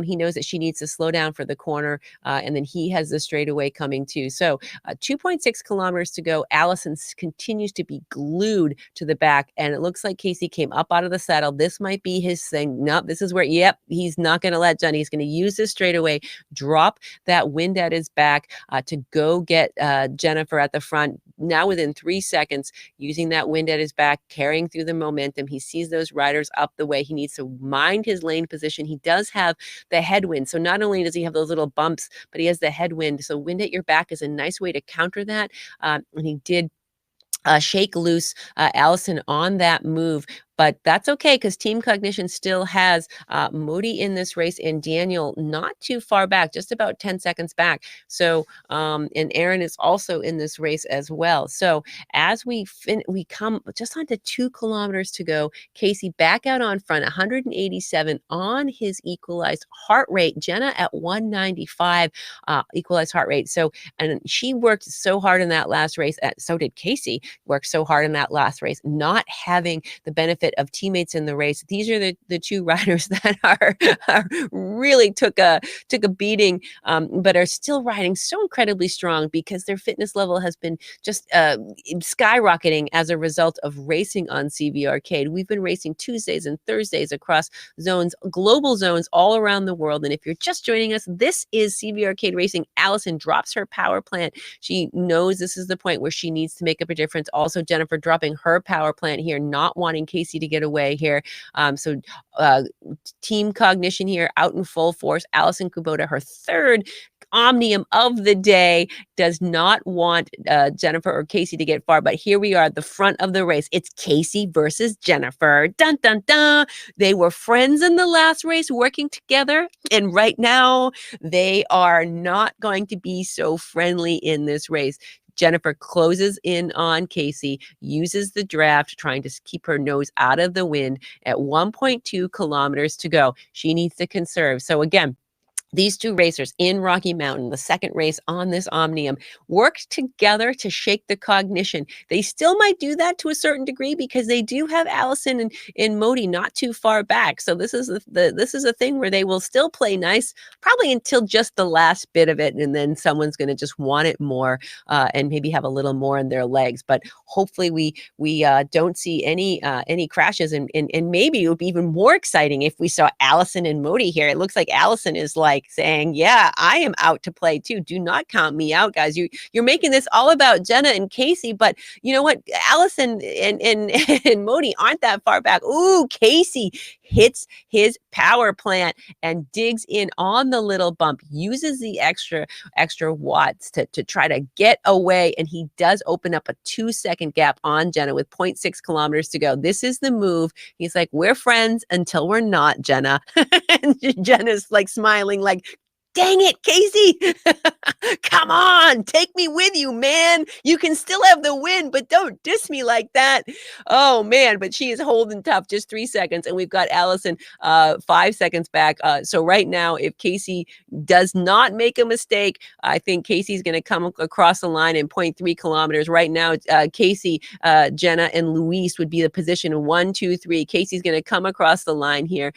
He knows that she needs to slow down for the corner, and then he has the straightaway coming too. So 2.6 kilometers to go. Allison continues to be glued to the back, and it looks like Casey came up out of the saddle. This might be his thing. Nope, this is where, yep, he's not going to let Jenny. He's going to use this straightaway, drop that wind at his back to go get Jennifer at the front. Now within 3 seconds, using that wind at his back, carrying through the momentum. He sees those riders up the way. He needs to mind his lane position. He does have the headwind. So not only does he have those little bumps, but he has the headwind. So wind at your back is a nice way to counter that. And he did shake loose Allison on that move. But that's okay, because Team Cognition still has Modi in this race and Daniel not too far back, just about 10 seconds back. So, and Aaron is also in this race as well. So as we come just onto 2 kilometers to go, Casey back out on front, 187 on his equalized heart rate. Jenna at 195 equalized heart rate. So, and she worked so hard in that last race. So did Casey work so hard in that last race, not having the benefit of teammates in the race. These are the two riders that are really took a beating, but are still riding so incredibly strong because their fitness level has been just skyrocketing as a result of racing on CVRcade. We've been racing Tuesdays and Thursdays across zones, global zones all around the world. And if you're just joining us, this is CVRcade Racing. Allison drops her power plant. She knows this is the point where she needs to make up a difference. Also, Jennifer dropping her power plant here, not wanting Casey to get away here. So Team Cognition here out in full force. Allison Kubota, her third omnium of the day, does not want Jennifer or Casey to get far, but here we are at the front of the race. It's Casey versus Jennifer. Dun, dun, dun. They were friends in the last race, working together, and right now they are not going to be so friendly in this race. Jennifer closes in on Casey, uses the draft, trying to keep her nose out of the wind at 1.2 kilometers to go. She needs to conserve. So again, these two racers in Rocky Mountain, the second race on this Omnium, worked together to shake the Cognition. They still might do that to a certain degree because they do have Allison and Modi not too far back. So this is this is a thing where they will still play nice, probably until just the last bit of it, and then someone's going to just want it more and maybe have a little more in their legs. But hopefully we don't see any crashes, and maybe it would be even more exciting if we saw Allison and Modi here. It looks like Allison is like saying, yeah, I am out to play too. Do not count me out, guys. You're making this all about Jenna and Casey, but you know what? Allison and Modi aren't that far back. Ooh, Casey hits his power plant and digs in on the little bump, uses the extra watts to try to get away, and he does open up a 2-second gap on Jenna with 0.6 kilometers to go. This is the move. He's like, we're friends until we're not, Jenna. And Jenna's like smiling like, dang it, Casey. Come on, take me with you, man. You can still have the win, but don't diss me like that. Oh, man, but she is holding tough, just 3 seconds. And we've got Allison 5 seconds back. So right now, if Casey does not make a mistake, I think Casey's going to come across the line in 0.3 kilometers. Right now, Casey, Jenna, and Luis would be the position 1, 2, 3. Casey's going to come across the line here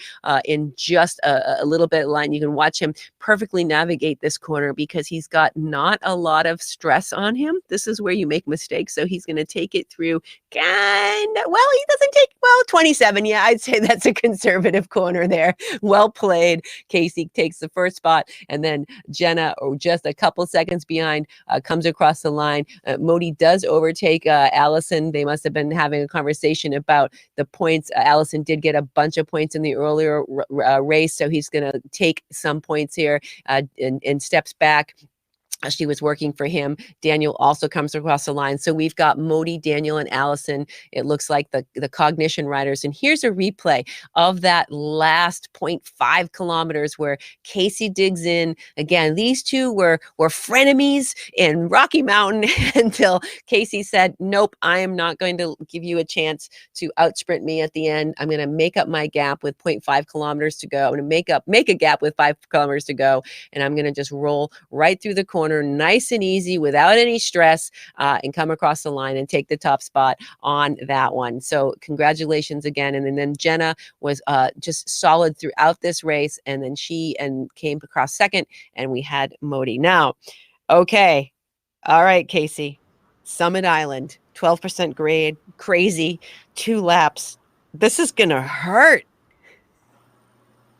in just a little bit of line. You can watch him perfectly navigate this corner because he's got not a lot of stress on him. This is where you make mistakes. So he's going to take it through he doesn't take, 27. Yeah, I'd say that's a conservative corner there. Well played. Casey takes the first spot, and then Jenna, or just a couple seconds behind, comes across the line. Modi does overtake Allison. They must have been having a conversation about the points. Allison did get a bunch of points in the earlier race, so he's going to take some points here and steps back. She was working for him. Daniel also comes across the line. So we've got Modi, Daniel, and Allison. It looks like the Cognition riders. And here's a replay of that last 0.5 kilometers where Casey digs in. Again, these two were frenemies in Rocky Mountain until Casey said, nope, I am not going to give you a chance to outsprint me at the end. I'm going to make up my gap with 0.5 kilometers to go. I'm going to make a gap with 5 kilometers to go. And I'm going to just roll right through the corner corner nice and easy without any stress, and come across the line and take the top spot on that one. So congratulations again. And then Jenna was just solid throughout this race, and then she came across second, and we had Modi. Now, okay, all right, Casey, Summit Island, 12% grade, crazy, 2 laps. This is gonna hurt.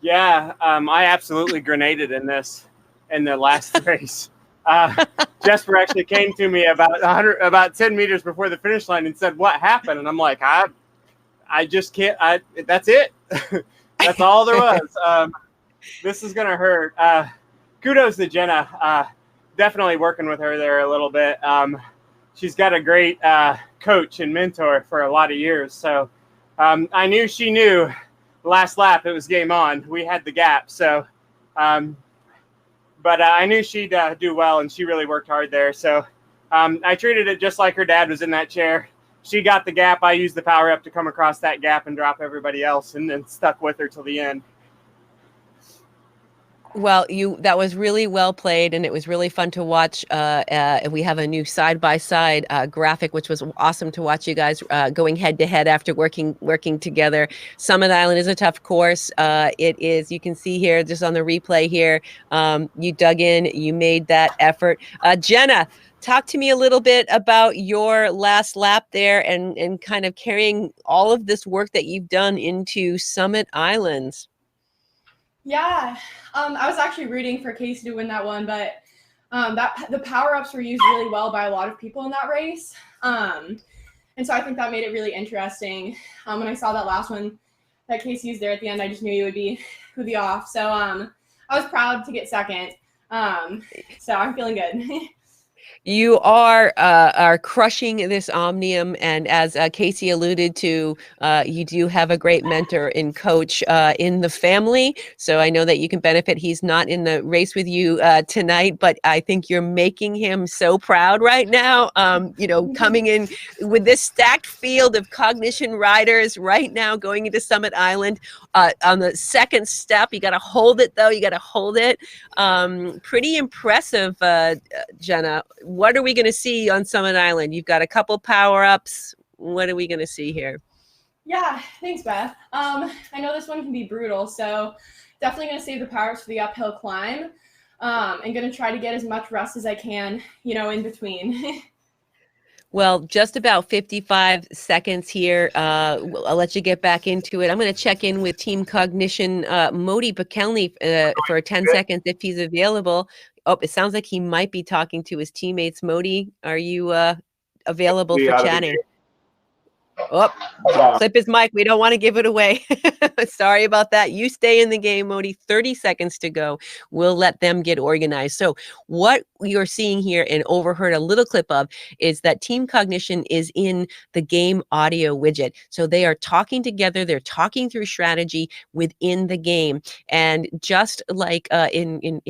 Yeah, I absolutely grenaded in the last race. Jesper actually came to me about 10 meters before the finish line and said, "What happened?" And I'm like, I just can't. That's it. That's all there was. This is gonna hurt. Kudos to Jenna. Definitely working with her there a little bit. She's got a great coach and mentor for a lot of years. So I knew she knew last lap it was game on. We had the gap. So, but I knew she'd do well, and she really worked hard there. So I treated it just like her dad was in that chair. She got the gap. I used the power up to come across that gap and drop everybody else, and then stuck with her till the end. Well, that was really well played, and it was really fun to watch. We have a new side-by-side graphic, which was awesome to watch you guys going head-to-head after working together. Summit Island is a tough course. It is, you can see here, just on the replay here, you dug in, you made that effort. Jenna, talk to me a little bit about your last lap there and kind of carrying all of this work that you've done into Summit Islands. Yeah, I was actually rooting for Casey to win that one, but the power-ups were used really well by a lot of people in that race. And so I think that made it really interesting. When I saw that last one that Casey used there at the end, I just knew he would be off. So I was proud to get second. So I'm feeling good. You are crushing this Omnium, and as Casey alluded to, you do have a great mentor and coach in the family. So I know that you can benefit. He's not in the race with you tonight, but I think you're making him so proud right now. Coming in with this stacked field of cognition riders right now, going into Summit Island on the second step. You got to hold it, though. You got to hold it. Pretty impressive, Jenna. What are we going to see on Summit Island? You've got a couple power-ups. What are we going to see here? Yeah, thanks, Beth. I know this one can be brutal, so definitely going to save the power-ups for the uphill climb. And going to try to get as much rest as I can, in between. Well, just about 55 seconds here. I'll let you get back into it. I'm going to check in with Team Cognition, Modi Bakelny, for 10 seconds if he's available. Oh, it sounds like he might be talking to his teammates. Modi, are you available for chatting? Oh, clip his mic. We don't want to give it away. Sorry about that. You stay in the game, Modi. 30 seconds to go. We'll let them get organized. So what you're seeing here and overheard a little clip of is that Team Cognition is in the game audio widget. So they are talking together. They're talking through strategy within the game. And just like in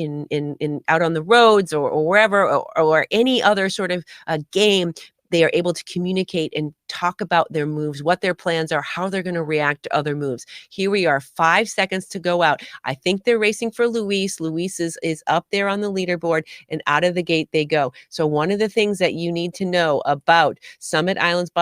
out on the roads or wherever or any other sort of game, they are able to communicate and talk about their moves, what their plans are, how they're going to react to other moves. Here we are, 5 seconds to go out. I think they're racing for Luis. Luis is up there on the leaderboard, and out of the gate they go. So one of the things that you need to know about Summit Islands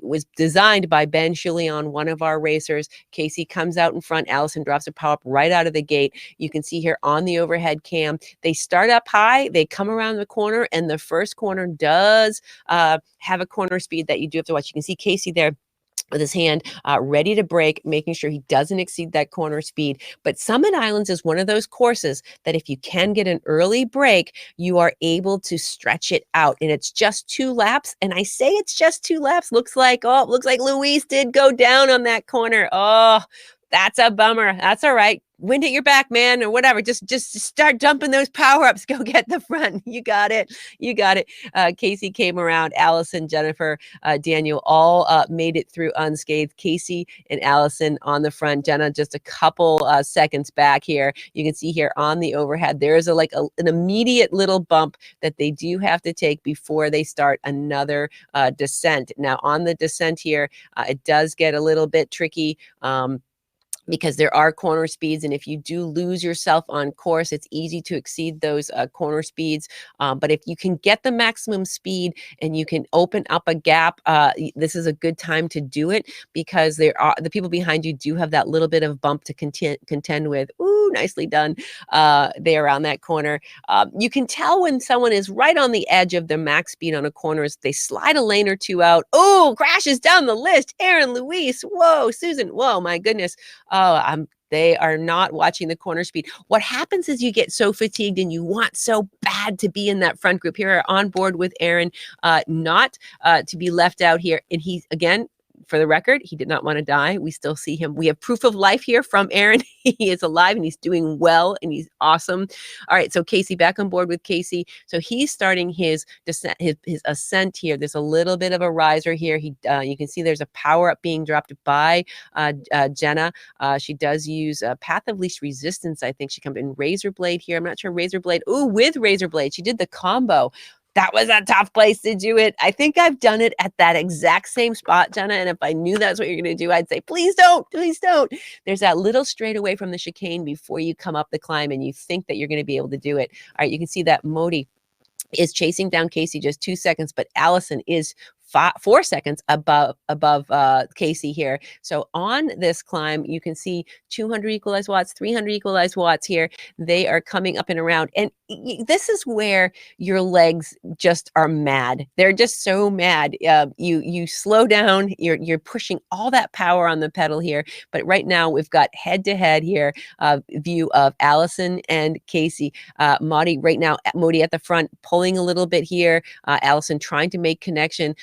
was designed by Ben Chulion, one of our racers. Casey comes out in front. Allison drops a power up right out of the gate. You can see here on the overhead cam, they start up high, they come around the corner, and the first corner does have a corner speed that you do have to watch. You can see Casey there with his hand ready to brake, making sure he doesn't exceed that corner speed. But Summit Islands is one of those courses that if you can get an early break, you are able to stretch it out. And it's just 2 laps. And I say it's just 2 laps. Looks like Luis did go down on that corner. Oh, that's a bummer. That's all right. Wind at your back, man, or whatever. Just start dumping those power-ups. Go get the front. You got it. Casey came around. Allison, Jennifer, Daniel all made it through unscathed. Casey and Allison on the front. Jenna just a couple seconds back here. You can see here on the overhead, there is an immediate little bump that they do have to take before they start another descent. Now on the descent here, it does get a little bit tricky. because there are corner speeds, and if you do lose yourself on course, it's easy to exceed those corner speeds. But if you can get the maximum speed and you can open up a gap, this is a good time to do it, because the people behind you do have that little bit of bump to contend with. Ooh, nicely done there around that corner. You can tell when someone is right on the edge of their max speed on a corner as they slide a lane or two out. Oh, crashes down the list. Aaron, Luis, whoa, Susan, whoa, my goodness. They are not watching the corner speed. What happens is you get so fatigued and you want so bad to be in that front group. Here, on board with Aaron, not to be left out here. And he, again, for the record, he did not want to die. We still see him. We have proof of life here from Aaron. He is alive and he's doing well and he's awesome. All right, so Casey, back on board with Casey. So he's starting his descent, his ascent here. There's a little bit of a riser here. You can see there's a power up being dropped by Jenna. She does use a Path of Least Resistance. I think she comes in Razor Blade here. I'm not sure Razor Blade. Ooh, with Razor Blade, she did the combo. That was a tough place to do it. I think I've done it at that exact same spot, Jenna. And if I knew that's what you're going to do, I'd say, please don't, please don't. There's that little straightaway from the chicane before you come up the climb and you think that you're going to be able to do it. All right, you can see that Modi is chasing down Casey just 2 seconds, but Allison is 4 seconds above Casey here. So on this climb, you can see 200 equalized watts, 300 equalized watts here. They are coming up and around. And this is where your legs just are mad. They're just so mad. You slow down, you're pushing all that power on the pedal here. But right now we've got head-to-head here view of Allison and Casey. Modi right now, Modi at the front, pulling a little bit here. Allison trying to make connection.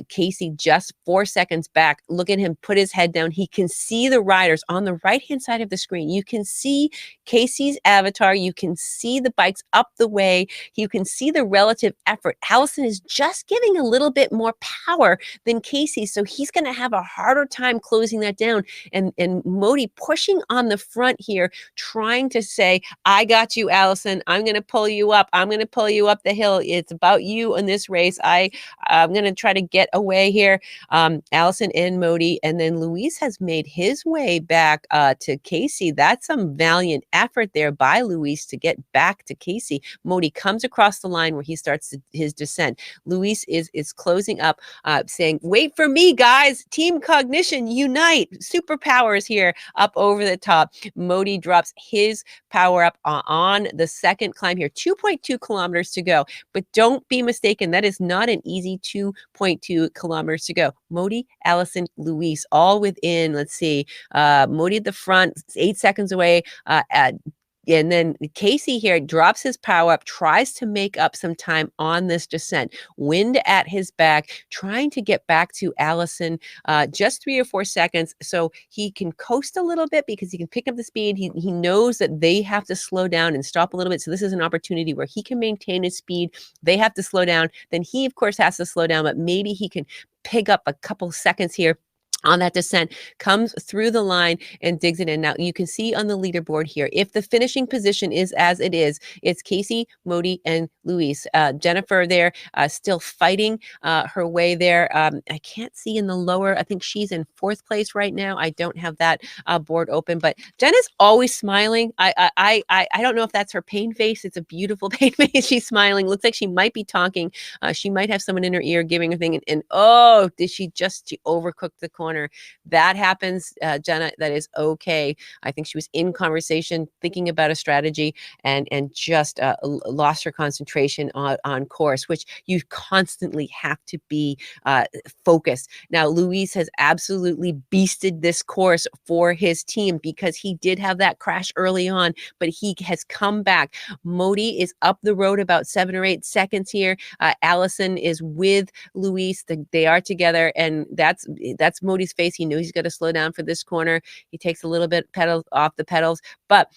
Casey just 4 seconds back. Look at him put his head down. He can see the riders on the right-hand side of the screen. You can see Casey's avatar. You can see the bikes up the way. You can see the relative effort. Allison is just giving a little bit more power than Casey, so he's going to have a harder time closing that down. And Modi pushing on the front here, trying to say, I got you, Allison. I'm going to pull you up. I'm going to pull you up the hill. It's about you in this race. I'm going to try to get away here. Allison and Modi, and then Luis has made his way back to Casey. That's some valiant effort there by Luis to get back to Casey. Modi comes across the line where he starts his descent. Luis is closing up, saying, wait for me, guys. Team Cognition, unite. Superpowers here up over the top. Modi drops his power up on the second climb here. 2.2 kilometers to go. But don't be mistaken, that is not an easy 2.2 kilometers to go. Modi, Allison, Luis, all within, let's see, Modi at the front, 8 seconds away. And then Casey here drops his power up, tries to make up some time on this descent. Wind at his back, trying to get back to Allison, just 3 or 4 seconds. So he can coast a little bit because he can pick up the speed. He knows that they have to slow down and stop a little bit. So this is an opportunity where he can maintain his speed. They have to slow down. Then he, of course, has to slow down, but maybe he can pick up a couple seconds here on that descent, comes through the line and digs it in. Now you can see on the leaderboard here, if the finishing position is as it is, it's Casey, Modi, and Luis. Jennifer there still fighting her way there. I can't see in the lower, I think she's in 4th place right now. I don't have that board open, but Jenna's always smiling. I don't know if that's her pain face. It's a beautiful pain face. She's smiling. Looks like she might be talking. She might have someone in her ear giving her thing. And oh, she overcooked the corner. That happens, Jenna. That is okay. I think she was in conversation, thinking about a strategy, and just lost her concentration on course, which you constantly have to be focused. Now, Luis has absolutely beasted this course for his team because he did have that crash early on, but he has come back. Modi is up the road about 7 or 8 seconds here. Allison is with Luis. They are together, and that's Modi's face. He knows he's got to slow down for this corner. He takes a little bit pedal off the pedals, but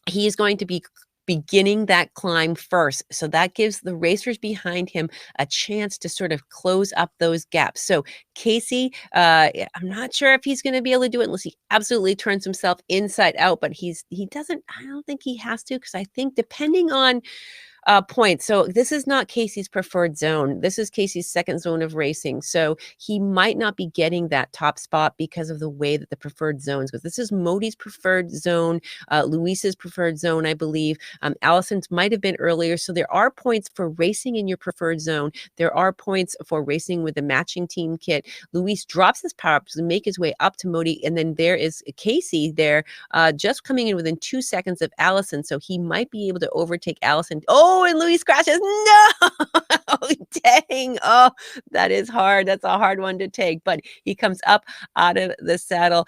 he is going to be beginning that climb first. So that gives the racers behind him a chance to sort of close up those gaps. So Casey, I'm not sure if he's going to be able to do it unless he absolutely turns himself inside out, but I don't think he has to, because I think depending on points. So this is not Casey's preferred zone. This is Casey's second zone of racing. So he might not be getting that top spot because of the way that the preferred zones goes. This is Modi's preferred zone, Luis's preferred zone, I believe. Allison's might have been earlier. So there are points for racing in your preferred zone. There are points for racing with the matching team kit. Luis drops his power up to make his way up to Modi. And then there is Casey there, just coming in within 2 seconds of Allison. So he might be able to overtake Allison. Oh, and Luis crashes. No! Dang. Oh, that is hard. That's a hard one to take. But he comes up out of the saddle.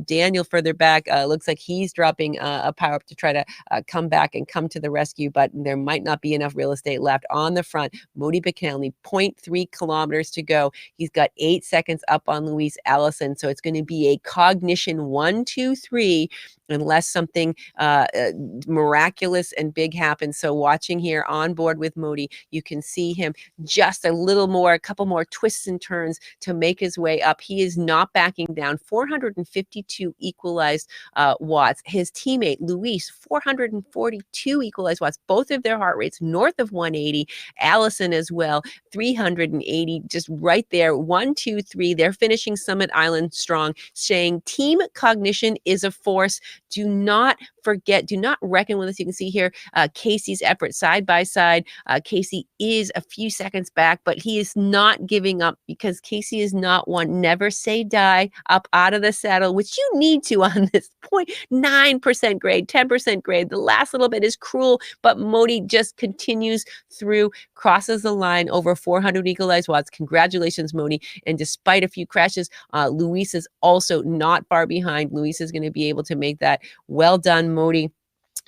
Daniel further back looks like he's dropping a power up to try to come back and come to the rescue, but there might not be enough real estate left on the front. Modi Buchanan, 0.3 kilometers to go. He's got 8 seconds up on Luis Allison. So it's going to be a cognition 1, 2, 3, unless something miraculous and big happens. So watching here on board with Modi, you can see him just a couple more twists and turns to make his way up. He is not backing down. 452 equalized watts. His teammate, Luis, 442 equalized watts. Both of their heart rates north of 180. Allison as well, 380, just right there. 1, 2, 3. They're finishing Summit Island strong, saying team cognition is a force. Do not forget, do not reckon with us. You can see here Casey's effort side by side. Casey is a few seconds back, but he is not giving up because Casey is not one. Never say die up out of the saddle, which you need to on this point. 9% grade, 10% grade. The last little bit is cruel, but Modi just continues through, crosses the line over 400 equalized watts. Congratulations, Modi. And despite a few crashes, Luis is also not far behind. Luis is going to be able to make that. Well done, Modi.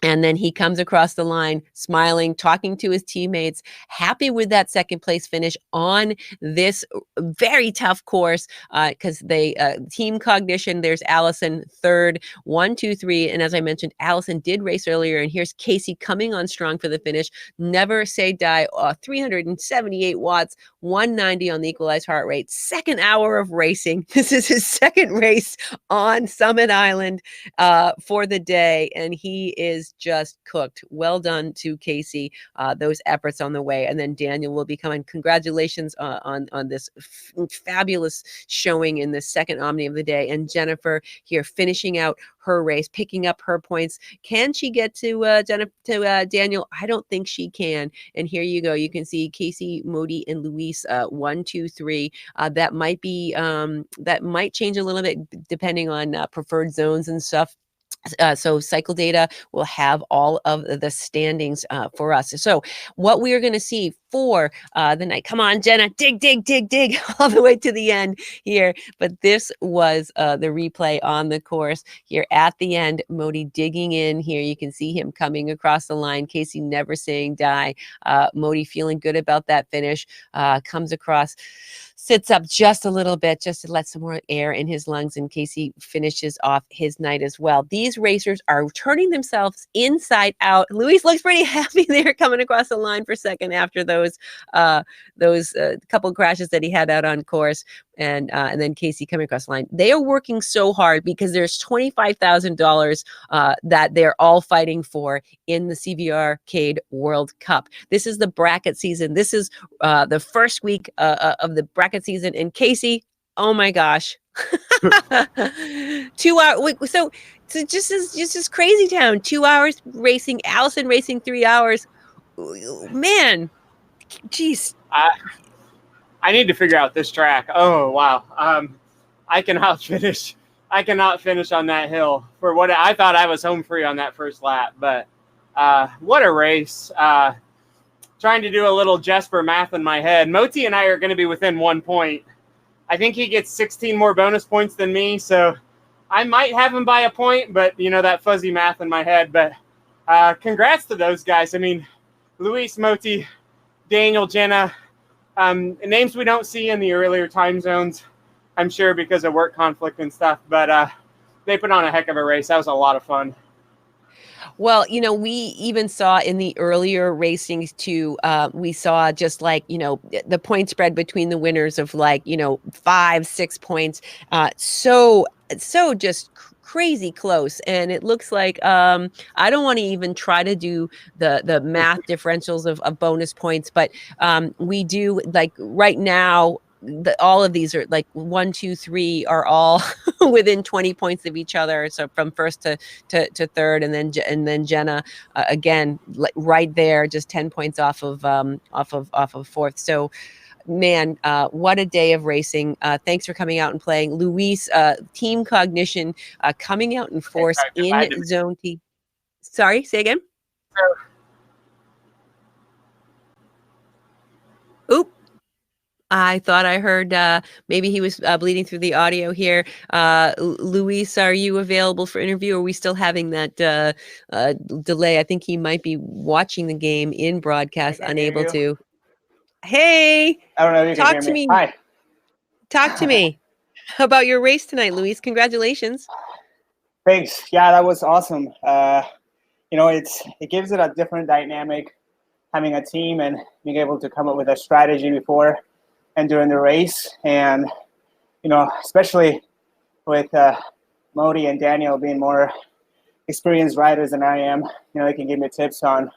And then he comes across the line, smiling, talking to his teammates, happy with that second place finish on this very tough course because they team cognition. There's Allison third, 1, 2, 3. And as I mentioned, Allison did race earlier. And here's Casey coming on strong for the finish. Never say die, 378 watts, 190 on the equalized heart rate. Second hour of racing. This is his second race on Summit Island for the day. And he is just cooked. Well done to Casey. Those efforts on the way. And then Daniel will be coming. Congratulations on this fabulous showing in the second Omni of the day. And Jennifer here finishing out her race, picking up her points. Can she get to Daniel? I don't think she can. And here you go. You can see Casey, Modi, and Luis 1, 2, 3. That might be that might change a little bit depending on preferred zones and stuff. So Cycle Data will have all of the standings for us. So what we are going to see for the night. Come on, Jenna, dig all the way to the end here. But this was the replay on the course here at the end. Modi digging in here. You can see him coming across the line. Casey never saying die. Modi feeling good about that finish. Comes across, sits up just a little bit just to let some more air in his lungs, and Casey finishes off his night as well. These racers are turning themselves inside out. Luis looks pretty happy there coming across the line for second after those couple crashes that he had out on course. And then Casey coming across the line. They are working so hard because there's $25,000 that they're all fighting for in the CVRcade World Cup. This is the bracket season. This is the first week of the bracket season. And Casey, oh my gosh. 2 hours. So just as crazy town. 2 hours racing. Allison racing 3 hours. Man, jeez. I need to figure out this track. Oh wow. I cannot finish on that hill for what I thought. I was home free on that first lap, but what a race. Trying to do a little Jesper math in my head. Moti and I are going to be within 1 point. I think he gets 16 more bonus points than me, so I might have him by a point, but you know, that fuzzy math in my head. But congrats to those guys. I mean, Luis, Moti, Daniel, Jenna, names we don't see in the earlier time zones, I'm sure because of work conflict and stuff, but they put on a heck of a race. That was a lot of fun. Well, you know, we even saw in the earlier racings too, we saw just like, you know, the point spread between the winners of like, you know, 5, 6 points. So just crazy close, and it looks like I don't want to even try to do the math differentials of bonus points, but we do, like, right now. All of these are like 1, 2, 3 are all within 20 points of each other. So from first to third, and then Jenna again right there, just 10 points off of fourth. So man, what a day of racing. Thanks for coming out and playing. Luis, Team Cognition coming out in force in Zone T. Sorry, say again. Oop. I thought I heard maybe he was bleeding through the audio here. Luis, are you available for interview? Or are we still having that delay? I think he might be watching the game in broadcast, unable to. Hey, I don't know if you can talk hear to me. Hi. Talk to me about your race tonight, Luis. Congratulations. Thanks. Yeah, that was awesome. You know, it gives it a different dynamic, having a team and being able to come up with a strategy before and during the race. And, you know, especially with Modi and Daniel being more experienced riders than I am, you know, they can give me tips on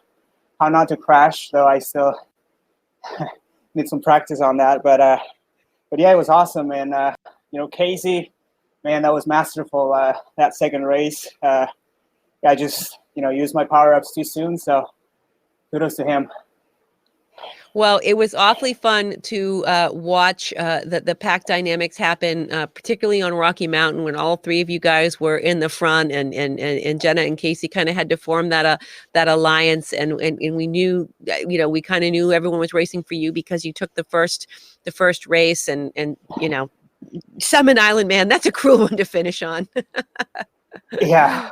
how not to crash, though I still need some practice on that. But yeah, it was awesome. And, you know, Casey, man, that was masterful, that second race. I just, you know, used my power-ups too soon, so kudos to him. Well, it was awfully fun to watch the pack dynamics happen, particularly on Rocky Mountain, when all three of you guys were in the front, and Jenna and Casey kind of had to form that alliance, and we knew, you know, we kind of knew everyone was racing for you because you took the first race, and you know, Summit Island, man, that's a cruel one to finish on. Yeah,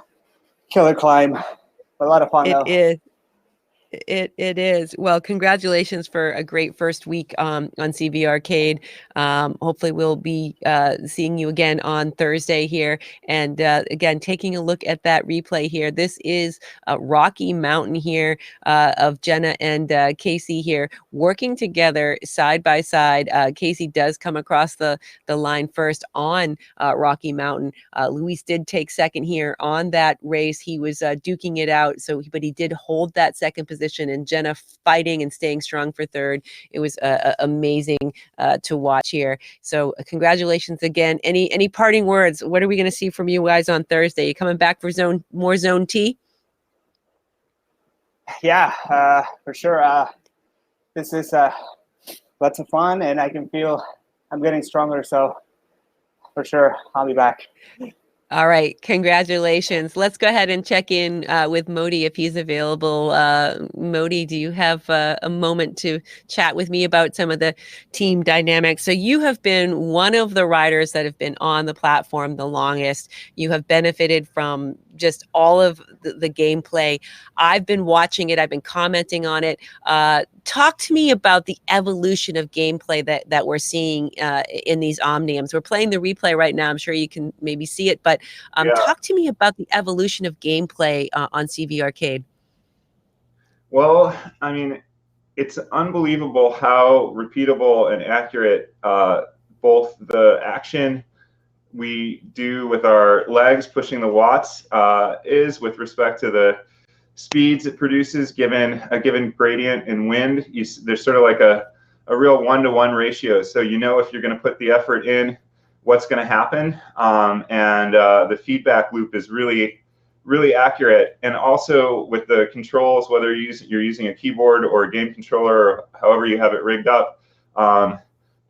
killer climb, a lot of fun though. It is. Well, congratulations for a great first week on CVRcade. Hopefully we'll be seeing you again on Thursday here. And again, taking a look at that replay here. This is Rocky Mountain here of Jenna and Casey here working together side by side. Casey does come across the line first on Rocky Mountain. Luis did take second here on that race. He was duking it out, but he did hold that second position, and Jenna fighting and staying strong for third. It was amazing to watch here. So congratulations again. Any parting words? What are we going to see from you guys on Thursday? You coming back for more Zone T? Yeah, for sure. This is lots of fun, and I can feel I'm getting stronger. So for sure, I'll be back. All right. Congratulations. Let's go ahead and check in with Modi if he's available. Modi, do you have a moment to chat with me about some of the team dynamics? So you have been one of the riders that have been on the platform the longest. You have benefited from just all of the gameplay. I've been watching it. I've been commenting on it. Talk to me about the evolution of gameplay that we're seeing in these Omniums. We're playing the replay right now. I'm sure you can maybe see it, but talk to me about the evolution of gameplay on CVRcade. Well, I mean, it's unbelievable how repeatable and accurate both the action we do with our legs pushing the watts is with respect to the speeds it produces given a given gradient in wind. There's sort of like a real one-to-one ratio. So you know if you're going to put the effort in, what's going to happen. And the feedback loop is really, really accurate. And also with the controls, whether you're using a keyboard or a game controller, or however you have it rigged up,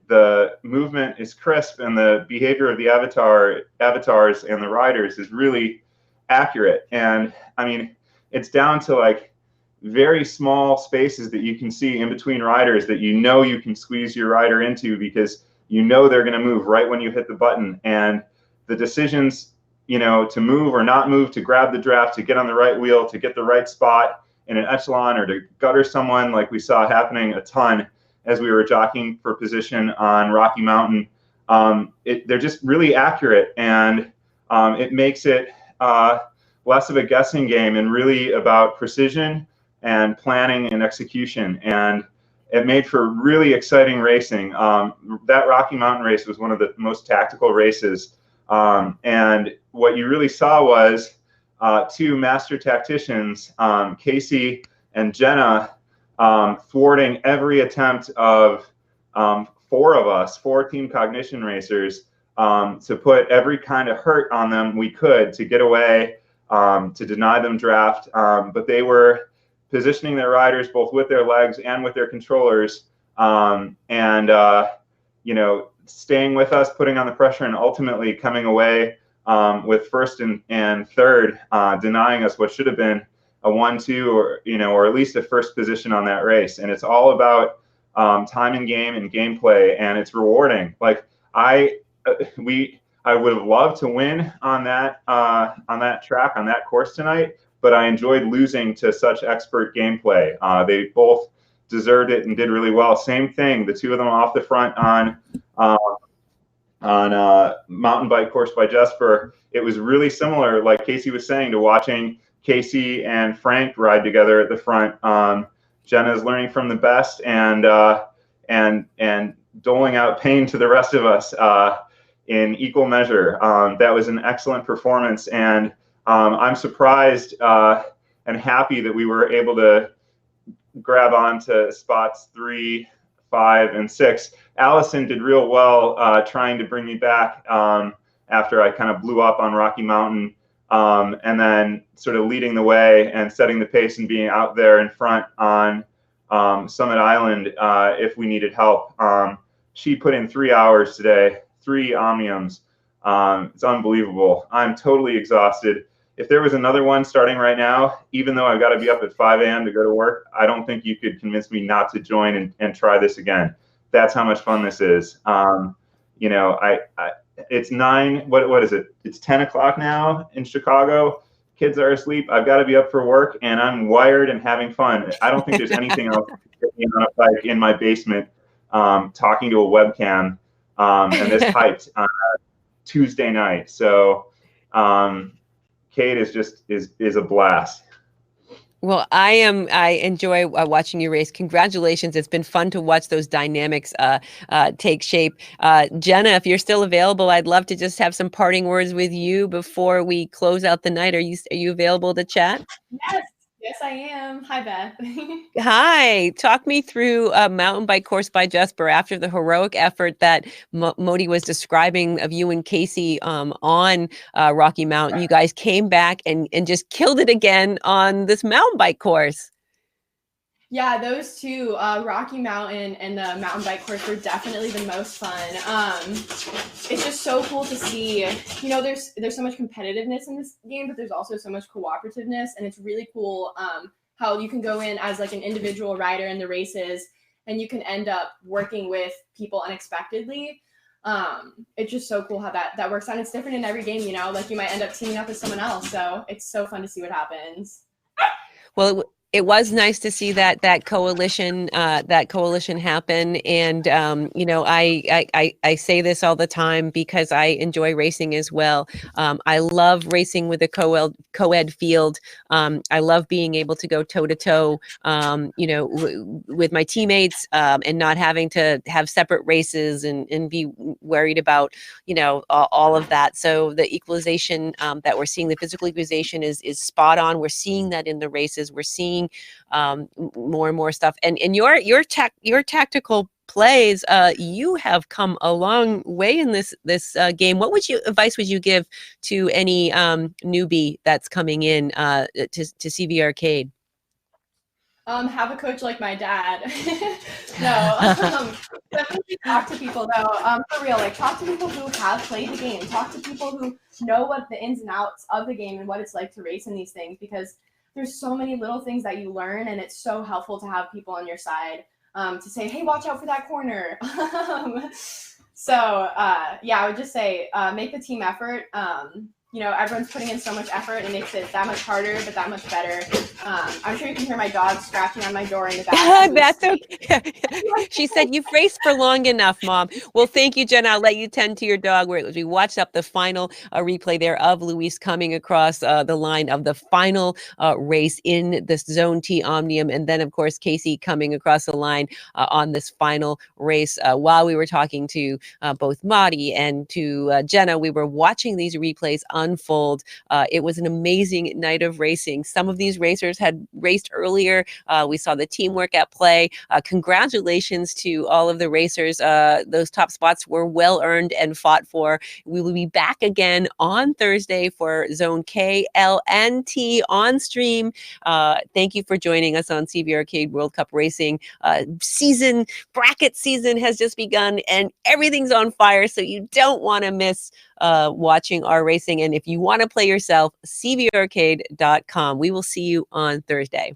the movement is crisp, and the behavior of the avatars and the riders is really accurate. And I mean, it's down to like very small spaces that you can see in between riders that you know you can squeeze your rider into, because you know they're going to move right when you hit the button. And the decisions, you know, to move or not move, to grab the draft, to get on the right wheel, to get the right spot in an echelon, or to gutter someone like we saw happening a ton as we were jockeying for position on Rocky Mountain, they're just really accurate, and it makes it less of a guessing game and really about precision and planning and execution. And it made for really exciting racing. That Rocky Mountain race was one of the most tactical races And what you really saw was two master tacticians, Casey and Jenna, thwarting every attempt of four Team Cognition racers, to put every kind of hurt on them we could to get away, to deny them draft. But they were positioning their riders both with their legs and with their controllers, you know, staying with us, putting on the pressure, and ultimately coming away with first and third, denying us what should have been a 1-2 or, you know, or at least a first position on that race. And it's all about time and game and gameplay, and it's rewarding. Like I would have loved to win on that track, on that course tonight, but I enjoyed losing to such expert gameplay. They both deserved it and did really well. Same thing, the two of them off the front on mountain bike course by Jesper. It was really similar, like Casey was saying, to watching Casey and Frank ride together at the front. Jenna's learning from the best and doling out pain to the rest of us in equal measure. That was an excellent performance, and I'm surprised and happy that we were able to grab on to spots 3, 5, and 6. Allison did real well trying to bring me back after I kind of blew up on Rocky Mountain, and then sort of leading the way and setting the pace and being out there in front on Summit Island if we needed help. She put in 3 hours today, 3 omniums. It's unbelievable. I'm totally exhausted. If there was another one starting right now, even though I've got to be up at 5 a.m. to go to work, I don't think you could convince me not to join and try this again. That's how much fun this is. You know, it's 9, what is it? It's 10 o'clock now in Chicago. Kids are asleep. I've got to be up for work, and I'm wired and having fun. I don't think there's anything else that can get me on a bike in my basement talking to a webcam and this hyped on a Tuesday night. So Cade is a blast. Well, I enjoy watching you race. Congratulations. It's been fun to watch those dynamics take shape. Jenna, if you're still available, I'd love to just have some parting words with you before we close out the night. Are you available to chat? Yes, I am. Hi, Beth. Hi, talk me through a mountain bike course by Jesper after the heroic effort that Modi was describing of you and Casey on Rocky Mountain. You guys came back and just killed it again on this mountain bike course. Yeah, those two, Rocky Mountain and the mountain bike course, were definitely the most fun. It's just so cool to see, you know, there's so much competitiveness in this game, but there's also so much cooperativeness, and it's really cool how you can go in as like an individual rider in the races, and you can end up working with people unexpectedly. It's just so cool how that works out. It's different in every game, you know, like you might end up teaming up with someone else, so it's so fun to see what happens. Well, it was nice to see that coalition happen, and you know, I say this all the time because I enjoy racing as well. I love racing with a co-ed field. I love being able to go toe to toe, you know, with my teammates, and not having to have separate races and be worried about, you know, all of that. So the equalization that we're seeing, the physical equalization is spot on. We're seeing that in the races. We're seeing more and more stuff, and your tactical plays. You have come a long way in this game. What advice would you give to any newbie that's coming in to CVRcade? Have a coach like my dad. No, definitely talk to people though. For real, like talk to people who have played the game. Talk to people who know what the ins and outs of the game and what it's like to race in these things, because there's so many little things that you learn, and it's so helpful to have people on your side to say, hey, watch out for that corner. Yeah, I would just say make the team effort. everyone's putting in so much effort, and it makes it that much harder, but that much better. I'm sure you can hear my dog scratching on my door in the back. That's okay. She said, you've raced for long enough, Mom. Well, thank you, Jenna. I'll let you tend to your dog. We watched up the final replay there of Luis coming across the line of the final race in this Zone T Omnium. And then, of course, Casey coming across the line on this final race. While we were talking to both Madi and to Jenna, we were watching these replays unfold. It was an amazing night of racing. Some of these racers had raced earlier. We saw the teamwork at play. Congratulations to all of the racers. Those top spots were well earned and fought for. We will be back again on Thursday for Zone K, L, and T on stream. Thank you for joining us on CVRcade World Cup Racing. Bracket season has just begun and everything's on fire, so you don't want to miss watching our racing. And if you want to play yourself, CVRcade.com. We will see you on Thursday.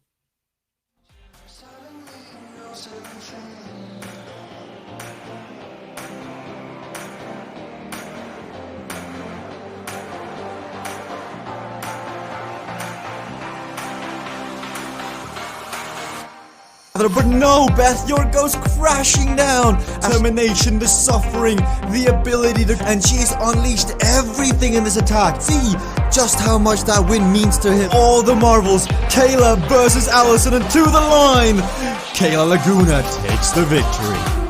But no, Beth, your goes crashing down. Determination, the suffering, the ability to... And she's unleashed everything in this attack. See just how much that win means to him. All the marbles. Kayla versus Allison, and to the line. Kayla Laguna takes the victory.